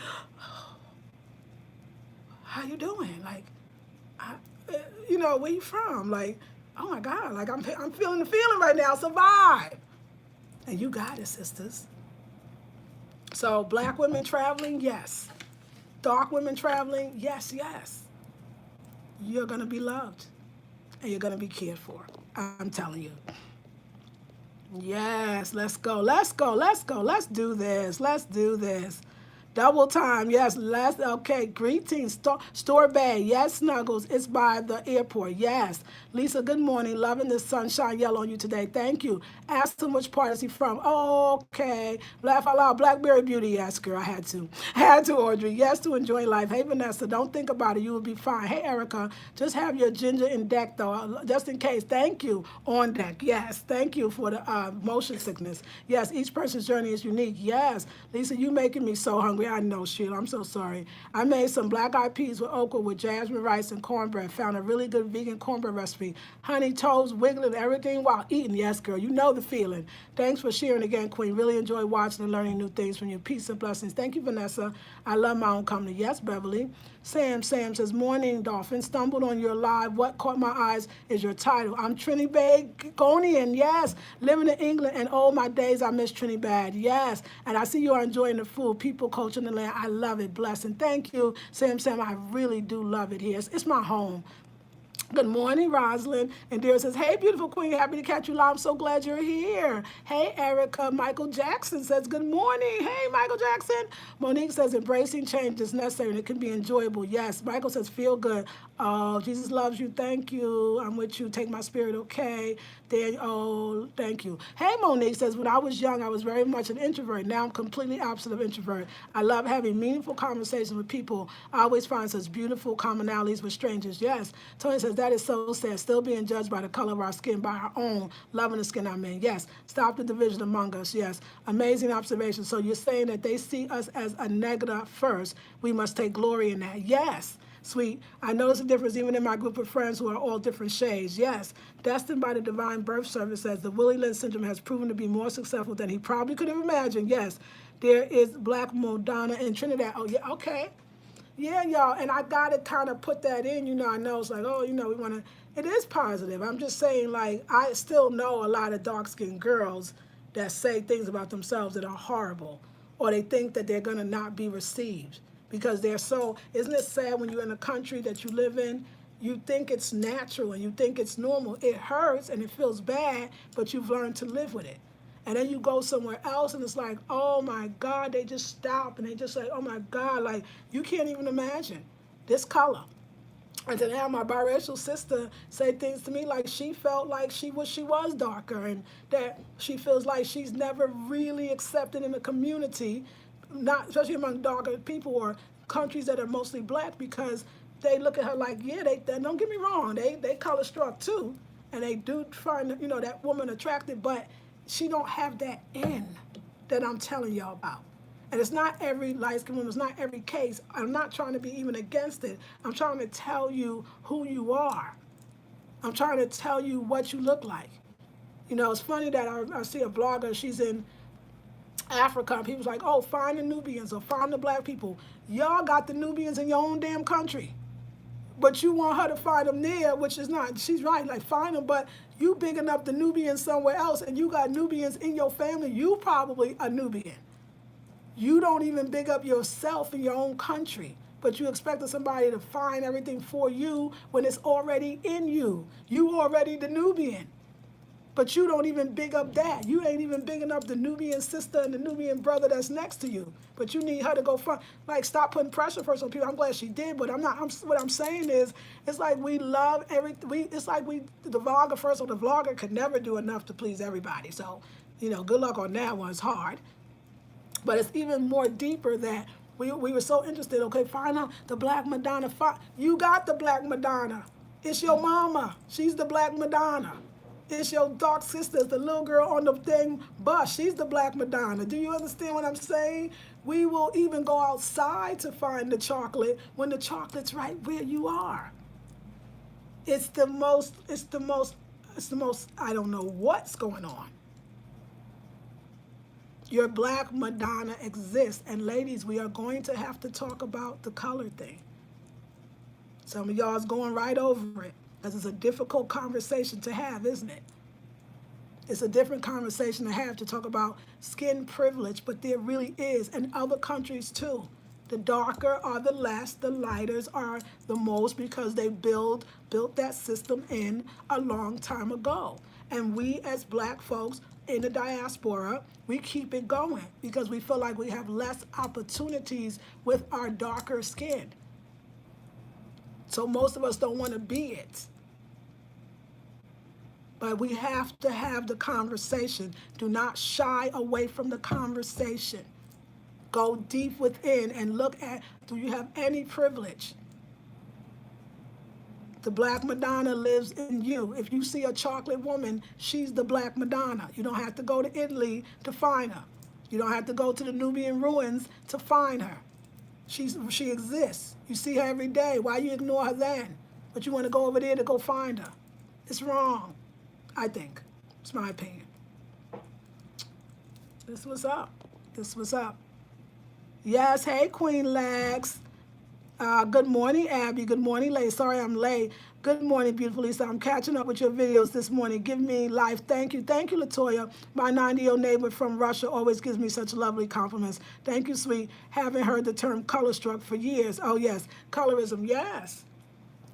how you doing? Like, where you from? Like, oh my God, like I'm feeling the feeling right now, survive. And you got it, sisters. So black women traveling, yes. Dark women traveling, yes, yes. You're gonna be loved and you're gonna be cared for. I'm telling you. Yes, let's go. Let's do this. Double time, yes, okay, greetings, Store Bay, yes, Snuggles, it's by the airport, yes. Lisa, good morning, loving the sunshine yellow on you today, thank you. Ask him which part is he from, okay. Laugh out loud, Blackberry Beauty, yes, girl, I had to, Audrey, yes, to enjoy life. Hey, Vanessa, don't think about it, you will be fine. Hey, Erica, just have your ginger in deck, though, just in case, thank you, on deck, yes, thank you for the motion sickness. Yes, each person's journey is unique, yes. Lisa, you making me so hungry. Yeah, I know, Sheila. I'm so sorry. I made some black-eyed peas with okra with jasmine rice and cornbread. Found a really good vegan cornbread recipe. Honey toast, wiggling, everything while eating. Yes, girl, you know the feeling. Thanks for sharing again, Queen. Really enjoy watching and learning new things from you. Peace and blessings. Thank you, Vanessa. I love my own company. Yes, Beverly. Sam says, morning, Dolphin. Stumbled on your live. What caught my eyes is your title. I'm Trinidadian, yes. Living in England, and oh, my days, I miss Trinidad, yes. And I see you are enjoying the food, people, culture, and the land. I love it. Blessing. Thank you, Sam. I really do love it here. It's my home. Good morning, Rosalind. And Dear says, hey, beautiful queen, happy to catch you live. I'm so glad you're here. Hey, Erica. Michael Jackson says, good morning. Hey, Michael Jackson. Monique says, embracing change is necessary and it can be enjoyable. Yes. Michael says, feel good. Oh, Jesus loves you. Thank you. I'm with you. Take my spirit, okay? Daniel, oh, thank you. Hey, Monique says, when I was young, I was very much an introvert. Now I'm completely opposite of introvert. I love having meaningful conversations with people. I always find such beautiful commonalities with strangers. Yes. Tony says, that is so sad. Still being judged by the color of our skin, by our own, loving the skin I'm in. Yes. Stop the division among us. Yes. Amazing observation. So you're saying that they see us as a negative first. We must take glory in that. Yes. Sweet. I notice a difference even in my group of friends who are all different shades. Yes. Destined by the Divine Birth Service says the Willie Lynch syndrome has proven to be more successful than he probably could have imagined. Yes. There is Black Madonna in Trinidad. Oh, yeah. Okay. Yeah, y'all, and I gotta kind of put that in. I know it's like, oh, we want to. It is positive. I'm just saying, like, I still know a lot of dark-skinned girls that say things about themselves that are horrible, or they think that they're gonna not be received because they're so. Isn't it sad when you're in a country that you live in? You think it's natural and you think it's normal. It hurts and it feels bad, but you've learned to live with it. And then you go somewhere else and it's like, oh my God, they just stop and they just say, oh my God, like you can't even imagine this color. And then now my biracial sister say things to me like she felt like she was darker and that she feels like she's never really accepted in the community, not especially among darker people or countries that are mostly black because they look at her like, yeah, they don't get me wrong, they color struck too, and they do find that woman attractive, but she don't have that in that I'm telling y'all about. And it's not every light-skinned woman, it's not every case. I'm not trying to be even against it. I'm trying to tell you who you are. I'm trying to tell you what you look like. It's funny that I see a blogger, she's in Africa, and people's like, oh, find the Nubians or find the black people. Y'all got the Nubians in your own damn country. But you want her to find them there, which is not, she's right, like find them, but you big enough the Nubians somewhere else and you got Nubians in your family, you probably a Nubian. You don't even big up yourself in your own country, but you expected somebody to find everything for you when it's already in you. You already the Nubian. But you don't even big up that. You ain't even big enough the Nubian sister and the Nubian brother that's next to you. But you need her to go find, like, stop putting pressure first on people. I'm glad she did, but what I'm saying is, it's like we love it's like the vlogger first, or the vlogger could never do enough to please everybody. So, good luck on that one. It's hard. But it's even more deeper that we were so interested, okay, find out the Black Madonna. You got the Black Madonna. It's your mama. She's the Black Madonna. It's your dark sister, the little girl on the thing bus. She's the Black Madonna. Do you understand what I'm saying? We will even go outside to find the chocolate when the chocolate's right where you are. It's the most, I don't know what's going on. Your Black Madonna exists. And ladies, we are going to have to talk about the color thing. Some of y'all is going right over it. Because it's a difficult conversation to have, isn't it? It's a different conversation to have to talk about skin privilege, but there really is, and other countries too. The darker are the less, the lighters are the most because they built that system in a long time ago. And we as black folks in the diaspora, we keep it going because we feel like we have less opportunities with our darker skin. So most of us don't want to be it. But we have to have the conversation. Do not shy away from the conversation. Go deep within and look at, do you have any privilege? The Black Madonna lives in you. If you see a chocolate woman, she's the Black Madonna. You don't have to go to Italy to find her. You don't have to go to the Nubian ruins to find her. She exists. You see her every day. Why you ignore her then? But you want to go over there to go find her. It's wrong, I think. It's my opinion. This was up. This was up. Yes, hey, Queen Lex. Good morning, Abby. Good morning, late. Sorry I'm late. Good morning, beautiful Lisa. I'm catching up with your videos this morning. Give me life. Thank you. Thank you, Latoya. My 90-year-old neighbor from Russia always gives me such lovely compliments. Thank you, sweet. Haven't heard the term color struck for years. Oh, yes. Colorism. Yes,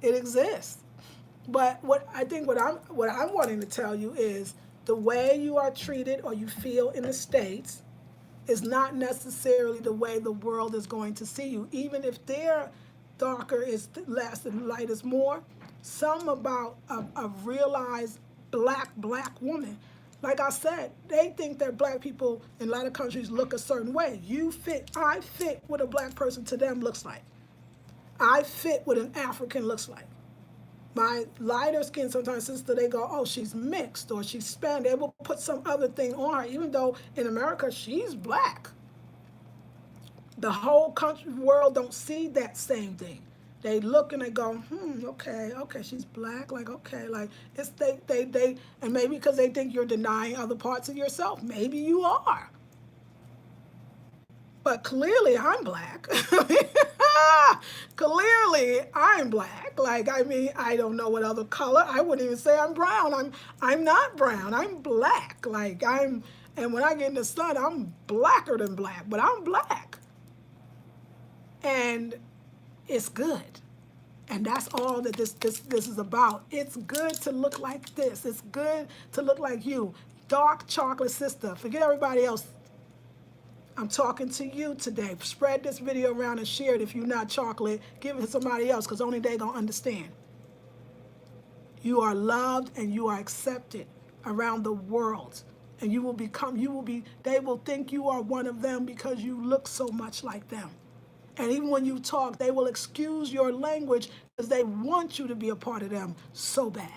it exists. But what I'm wanting to tell you is the way you are treated or you feel in the States is not necessarily the way the world is going to see you. Even if their darker is less and light is more, some about a realized black woman. Like I said, they think that black people in a lot of countries look a certain way. I fit what a black person to them looks like. I fit what an African looks like. My lighter skin, sometimes sister, they go, oh, she's mixed or she's Spanish. They will put some other thing on her, even though in America she's black. The whole country world don't see that same thing. They look and they go, okay, she's black, like okay, like it's they and maybe because they think you're denying other parts of yourself. Maybe you are. But clearly I'm black. Clearly I'm black. Like, I mean, I don't know what other color. I wouldn't even say I'm brown. I'm not brown. I'm black. Like and when I get in the sun, I'm blacker than black, but I'm black. And it's good. And that's all that this is about. It's good to look like this. It's good to look like you. Dark chocolate sister. Forget everybody else. I'm talking to you today. Spread this video around and share it. If you're not chocolate, give it to somebody else because only they gonna understand. You are loved and you are accepted around the world. And they will think you are one of them because you look so much like them. And even when you talk, they will excuse your language because they want you to be a part of them so bad.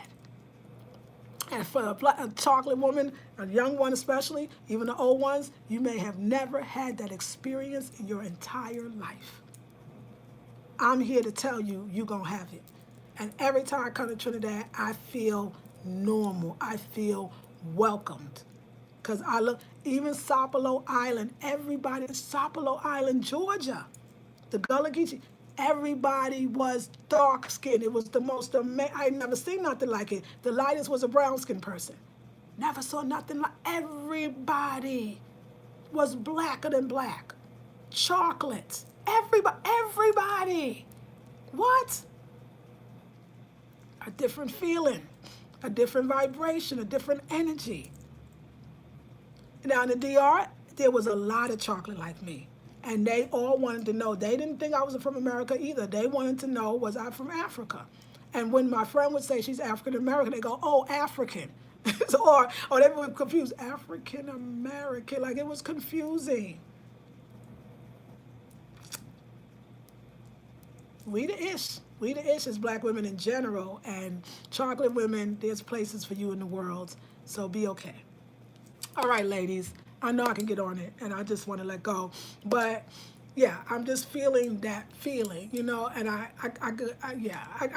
And for a chocolate woman, a young one especially, even the old ones, you may have never had that experience in your entire life. I'm here to tell you, you're going to have it. And every time I come to Trinidad, I feel normal. I feel welcomed. Because I look, even Sapelo Island, everybody in Sapelo Island, Georgia, the Gullah Geechee, everybody was dark skinned. It was the most amazing. I never seen nothing like it. The lightest was a brown skinned person. Never saw nothing like. Everybody was blacker than black. Chocolate. Everybody. What? A different feeling, a different vibration, a different energy. Now in the DR, there was a lot of chocolate like me. And they all wanted to know. They didn't think I was from America either. They wanted to know, was I from Africa? And when my friend would say she's African American, they go, oh, African. or they were confused, African American. Like it was confusing. We the ish. We the ish as black women in general. And chocolate women, there's places for you in the world. So be okay. All right, ladies. I know I can get on it, and I just want to let go. But yeah, I'm just feeling that feeling, you know. And I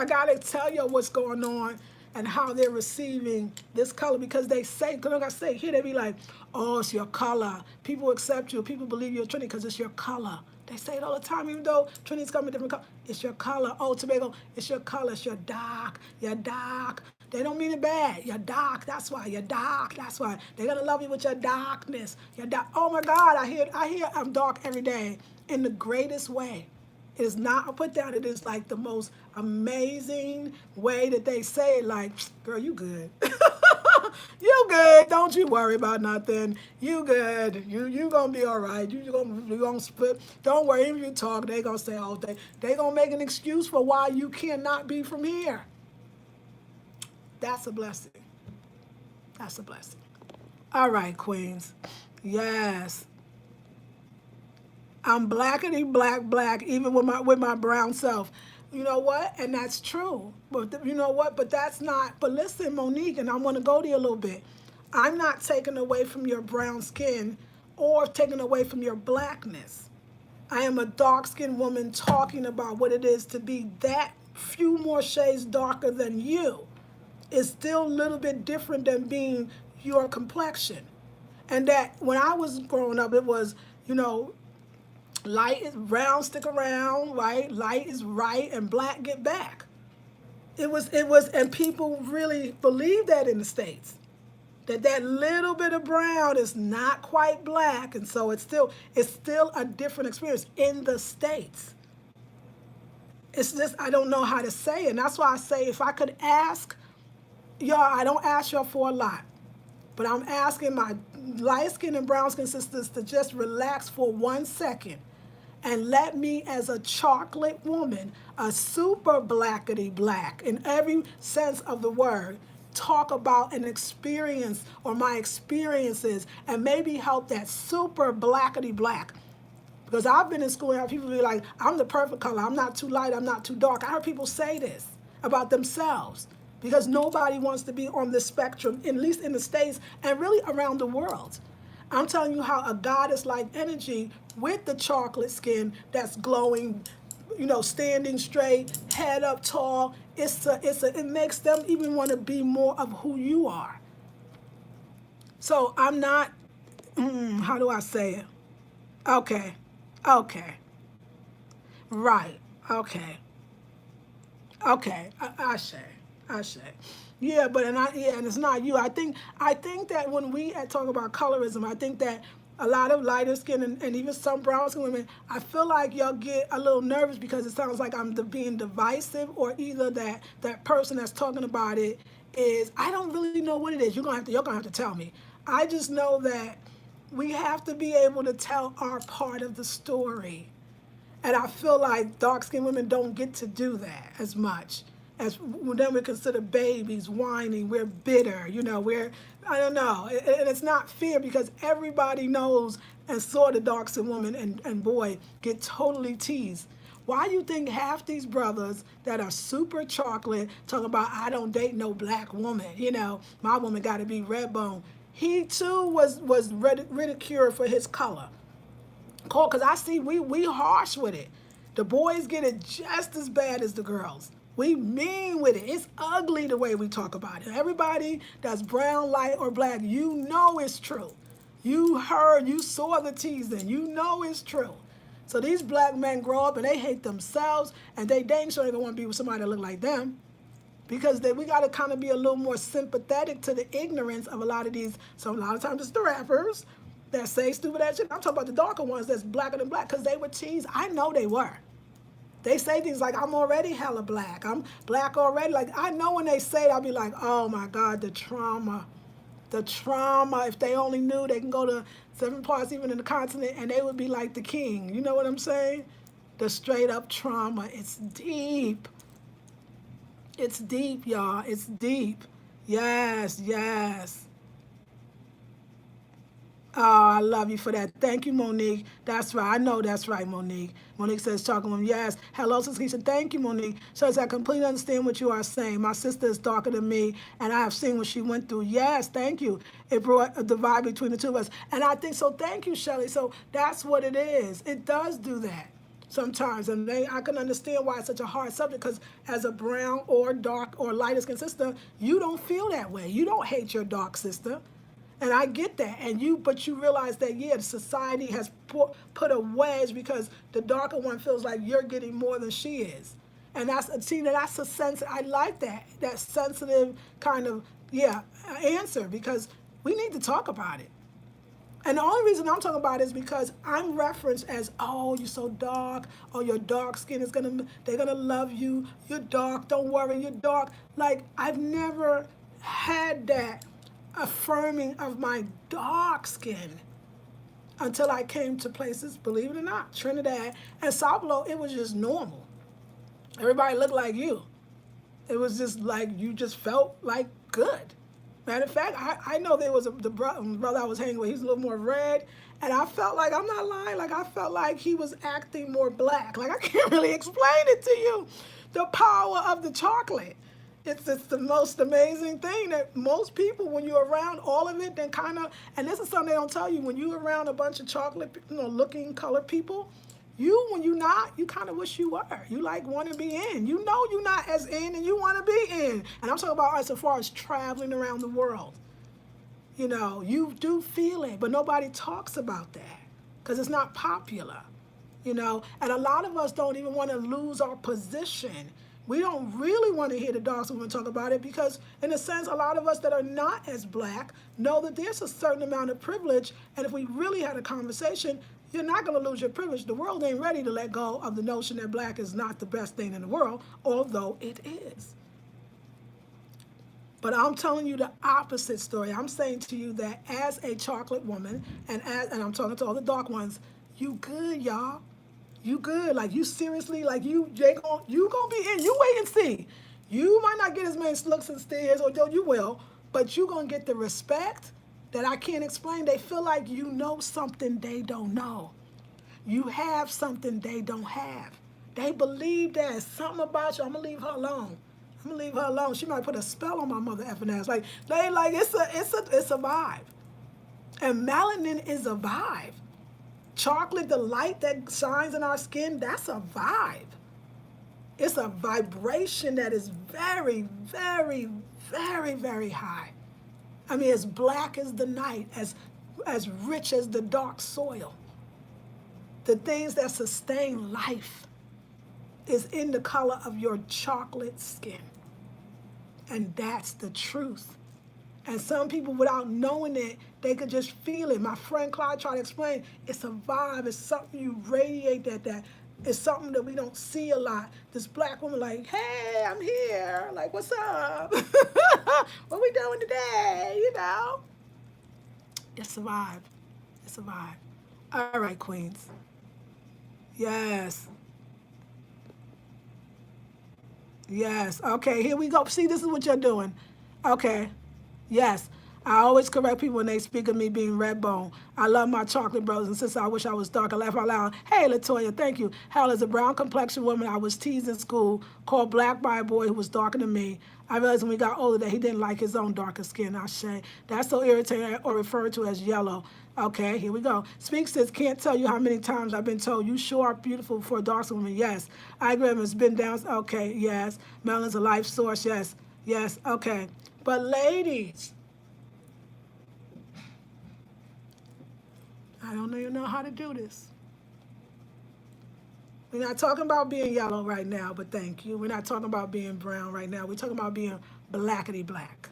gotta tell you what's going on and how they're receiving this color because they say, because like I say here, they be like, oh, it's your color. People accept you. People believe you're Trini because it's your color. They say it all the time, even though Trini's come in different color. It's your color. Oh, Tobago, it's your color. It's your dark. You're dark. They don't mean it bad. You're dark. That's why. You're dark. That's why. They're gonna love you with your darkness. You're dark. Oh my God, I hear I'm dark every day in the greatest way. It is not a put down. It is like the most amazing way that they say it. Like, girl, you good. You good. Don't you worry about nothing. You good. You gonna be all right. You gonna split. Don't worry. If you talk, they gonna say, oh, they gonna make an excuse for why you cannot be from here. That's a blessing. That's a blessing. All right, queens. Yes. I'm blackity black, even with my brown self. You know what? And that's true. But you know what? But that's not. But listen, Monique, and I want to go there a little bit. I'm not taking away from your brown skin or taken away from your blackness. I am a dark-skinned woman talking about what it is to be that few more shades darker than you. It's still a little bit different than being your complexion. And that when I was growing up, it was, light is brown, stick around, right? Light is right, and black get back. And people really believe that in the States. That little bit of brown is not quite black, and so it's still a different experience in the States. It's just I don't know how to say it, and that's why I say if I could ask y'all, I don't ask y'all for a lot, but I'm asking my light skin and brown skin sisters to just relax for 1 second and let me, as a chocolate woman, a super blackety black in every sense of the word, talk about an experience or my experiences and maybe help that super blackety black. Because I've been in school and have people be like, I'm the perfect color. I'm not too light. I'm not too dark. I heard people say this about themselves because nobody wants to be on the spectrum, at least in the States and really around the world. I'm telling you how a goddess-like energy with the chocolate skin that's glowing, standing straight, head up tall. It makes them even want to be more of who you are. So I'm not. How do I say it? Okay, okay, right, okay, okay. I say. Yeah, and it's not you. I think that when we talk about colorism, I think that a lot of lighter skin and even some brown skin women, I feel like y'all get a little nervous because it sounds like I'm being divisive, or either that person that's talking about it is I don't really know what it is. You're gonna have to tell me. I just know that we have to be able to tell our part of the story. And I feel like dark-skinned women don't get to do that as much. As then we consider babies whining, we're bitter, I don't know. And it's not fair because everybody knows and saw the dark-skinned woman and boy get totally teased. Why do you think half these brothers that are super chocolate talking about I don't date no black woman, my woman got to be red bone. He too was ridiculed for his color. Because I see we harsh with it. The boys get it just as bad as the girls. We mean with it. It's ugly the way we talk about it. Everybody that's brown, light, or black, it's true. You saw the teasing. It's true. So these black men grow up and they hate themselves and they dang sure they don't want to be with somebody that look like them. Because we got to kind of be a little more sympathetic to the ignorance of a lot of these. So a lot of times it's the rappers that say stupid ass shit. I'm talking about the darker ones that's blacker than black because they were teased. I know they were. They say things like, I'm already hella black. I'm black already. Like, I know when they say it, I'll be like, oh my God, the trauma. The trauma. If they only knew, they can go to 7 parts even in the continent and they would be like the king. You know what I'm saying? The straight up trauma. It's deep. It's deep, y'all. It's deep. Yes, yes. Oh, I love you for that. Thank you, Monique. That's right. I know that's right, Monique. Monique says, talking with him. Yes. Hello, Sister Keisha. Thank you, Monique. Says, I completely understand what you are saying. My sister is darker than me, and I have seen what she went through. Yes, thank you. It brought a divide between the two of us. And I think so. Thank you, Shelley. So that's what it is. It does do that sometimes. And I can understand why it's such a hard subject because as a brown or dark or lighter skin sister, you don't feel that way. You don't hate your dark sister. And I get that, but you realize that the society has put a wedge because the darker one feels like you're getting more than she is, and that's a sense. I like that sensitive kind of answer because we need to talk about it. And the only reason I'm talking about it is because I'm referenced as, oh, you're so dark, oh, your dark skin they're gonna love you. You're dark, don't worry, you're dark. Like I've never had that affirming of my dark skin until I came to places, believe it or not, Trinidad and South Low, it was just normal. Everybody looked like you. It was just like you just felt like good. Matter of fact, I know there was the brother I was hanging with, he's a little more red, and I felt like, I'm not lying, like I felt like he was acting more black. Like I can't really explain it to you. The power of the chocolate. It's the most amazing thing that most people, when you're around all of it, then kind of, and this is something they don't tell you, when you're around a bunch of chocolate, looking colored people, when you're not, you kind of wish you were. You like want to be in. You know you're not as in, and you want to be in. And I'm talking about as far as traveling around the world. You do feel it, but nobody talks about that because it's not popular. And a lot of us don't even want to lose our position. We don't really want to hear the dark women talk about it because, in a sense, a lot of us that are not as black know that there's a certain amount of privilege, and if we really had a conversation, you're not going to lose your privilege. The world ain't ready to let go of the notion that black is not the best thing in the world, although it is. But I'm telling you the opposite story. I'm saying to you that as a chocolate woman, and I'm talking to all the dark ones, you good, y'all. You good. Like, you seriously, like, you gonna be in. You wait and see. You might not get as many looks and stares, or you will, but you gonna get the respect that I can't explain. They feel like you know something they don't know. You have something they don't have. They believe there's something about you. I'm gonna leave her alone. She might put a spell on my mother effing ass. It's a vibe. And melanin is a vibe. Chocolate, the light that shines in our skin, that's a vibe. It's a vibration that is very, very, very, very high. I mean, as black as the night, as rich as the dark soil. The things that sustain life is in the color of your chocolate skin. And that's the truth. And some people, without knowing it, they could just feel it. My friend Clyde tried to explain, it's a vibe. It's something you radiate that. It's something that we don't see a lot. This black woman like, hey, I'm here. Like, what's up? What we doing today? It's a vibe. It's a vibe. All right, queens. Yes. Yes. Okay, here we go. See, this is what you're doing. Okay. Yes. I always correct people when they speak of me being red bone. I love my chocolate brothers and sisters. I wish I was dark. I laugh out loud. Hey, Latoya, thank you. Hell, as a brown complexion woman, I was teased in school, called black by a boy who was darker than me. I realized when we got older that he didn't like his own darker skin. I say that's so irritating, or referred to as yellow. Okay, here we go. Speak says, can't tell you how many times I've been told, you sure are beautiful for a dark woman. Yes. I agree. It's been down. Okay, yes. Melanin's a life source. Yes. Yes. Okay. But ladies, I don't even know how to do this. We're not talking about being yellow right now, but thank you. We're not talking about being brown right now. We're talking about being blackety black.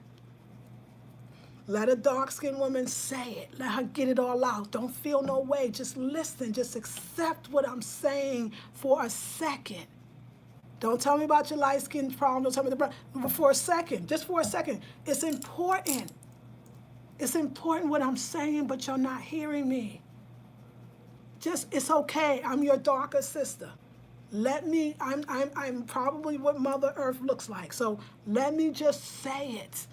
Let a dark-skinned woman say it. Let her get it all out. Don't feel no way. Just listen. Just accept what I'm saying for a second. Don't tell me about your light skin problem. Don't tell me the brown. For a second. Just for a second. It's important. It's important what I'm saying, but you're not hearing me. It's okay. I'm your darker sister. I'm probably what Mother Earth looks like. So let me just say it.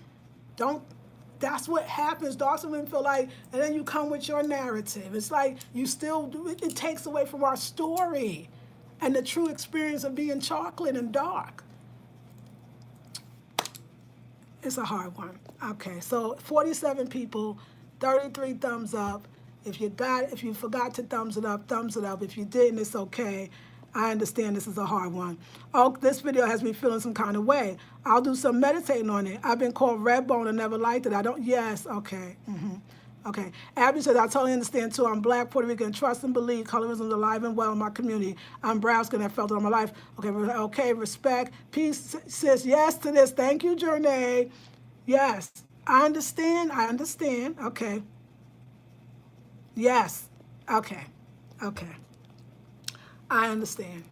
That's what happens. Dark women feel like, and then you come with your narrative. It's like you still do it. It takes away from our story and the true experience of being chocolate and dark. It's a hard one. Okay, so 47 people, 33 thumbs up. If you forgot to thumbs it up, thumbs it up. If you didn't, it's okay. I understand this is a hard one. Oh, this video has me feeling some kind of way. I'll do some meditating on it. I've been called red bone and never liked it. Yes, okay. Okay. Abby says, I totally understand too. I'm black, Puerto Rican, trust and believe colorism is alive and well in my community. I'm brown skin, I felt it all my life. Okay, respect. Peace, sis, yes to this. Thank you, Journey. Yes, I understand. Okay. Yes, okay. I understand.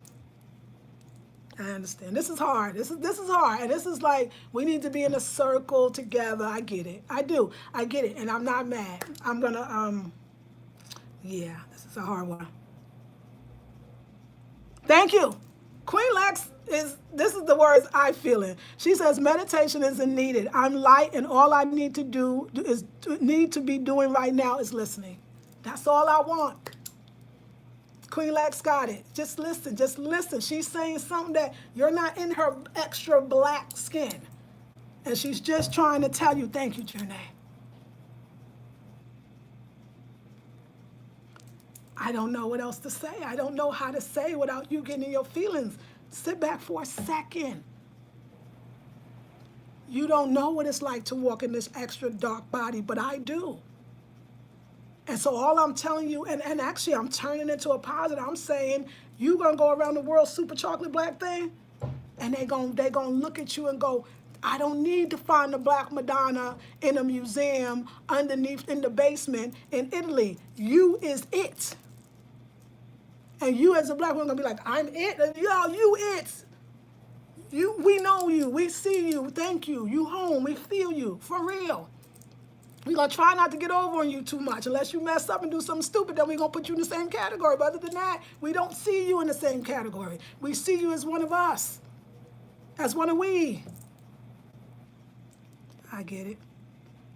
This is hard. This is hard. And this is like, we need to be in a circle together. I get it. I do. I get it. And I'm not mad. I'm going to, yeah, this is a hard one. Thank you. Queen Lex this is the words I feel in. She says, meditation isn't needed. I'm light and all I need to be doing right now is listening. That's all I want. Queen Lex got it. Just listen. She's saying something that you're not in her extra black skin. And she's just trying to tell you, thank you, Janae. I don't know what else to say. I don't know how to say without you getting in your feelings. Sit back for a second. You don't know what it's like to walk in this extra dark body, but I do. And so all I'm telling you, and actually I'm turning it into a positive, I'm saying, you gonna go around the world super chocolate black thing, and they gonna look at you and go, I don't need to find the Black Madonna in a museum underneath in the basement in Italy. You is it. And you as a black woman gonna be like, I'm it. Yo, you it. We know you. We see you. Thank you. You home. We feel you. For real. We're gonna try not to get over on you too much. Unless you mess up and do something stupid, then we're gonna put you in the same category. But other than that, we don't see you in the same category. We see you as one of us. As one of we. I get it.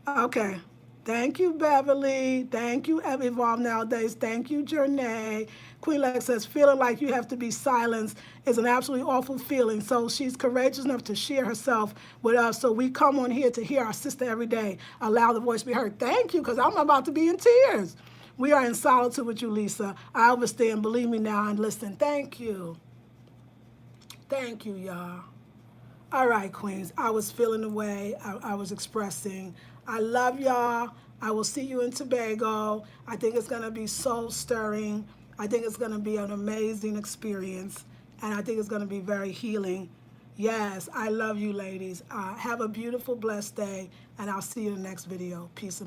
Okay. Thank you, Beverly. Thank you, Evolve Nowadays. Thank you, Janae. Queen Lex says, feeling like you have to be silenced is an absolutely awful feeling. So she's courageous enough to share herself with us. So we come on here to hear our sister every day. Allow the voice to be heard. Thank you, because I'm about to be in tears. We are in solitude with you, Lisa. I understand. Believe me now and listen. Thank you. Thank you, y'all. All right, Queens. I was feeling the way I was expressing. I love y'all. I will see you in Tobago. I think it's going to be soul stirring. I think it's going to be an amazing experience. And I think it's going to be very healing. Yes, I love you, ladies. Have a beautiful, blessed day. And I'll see you in the next video. Peace and blessings.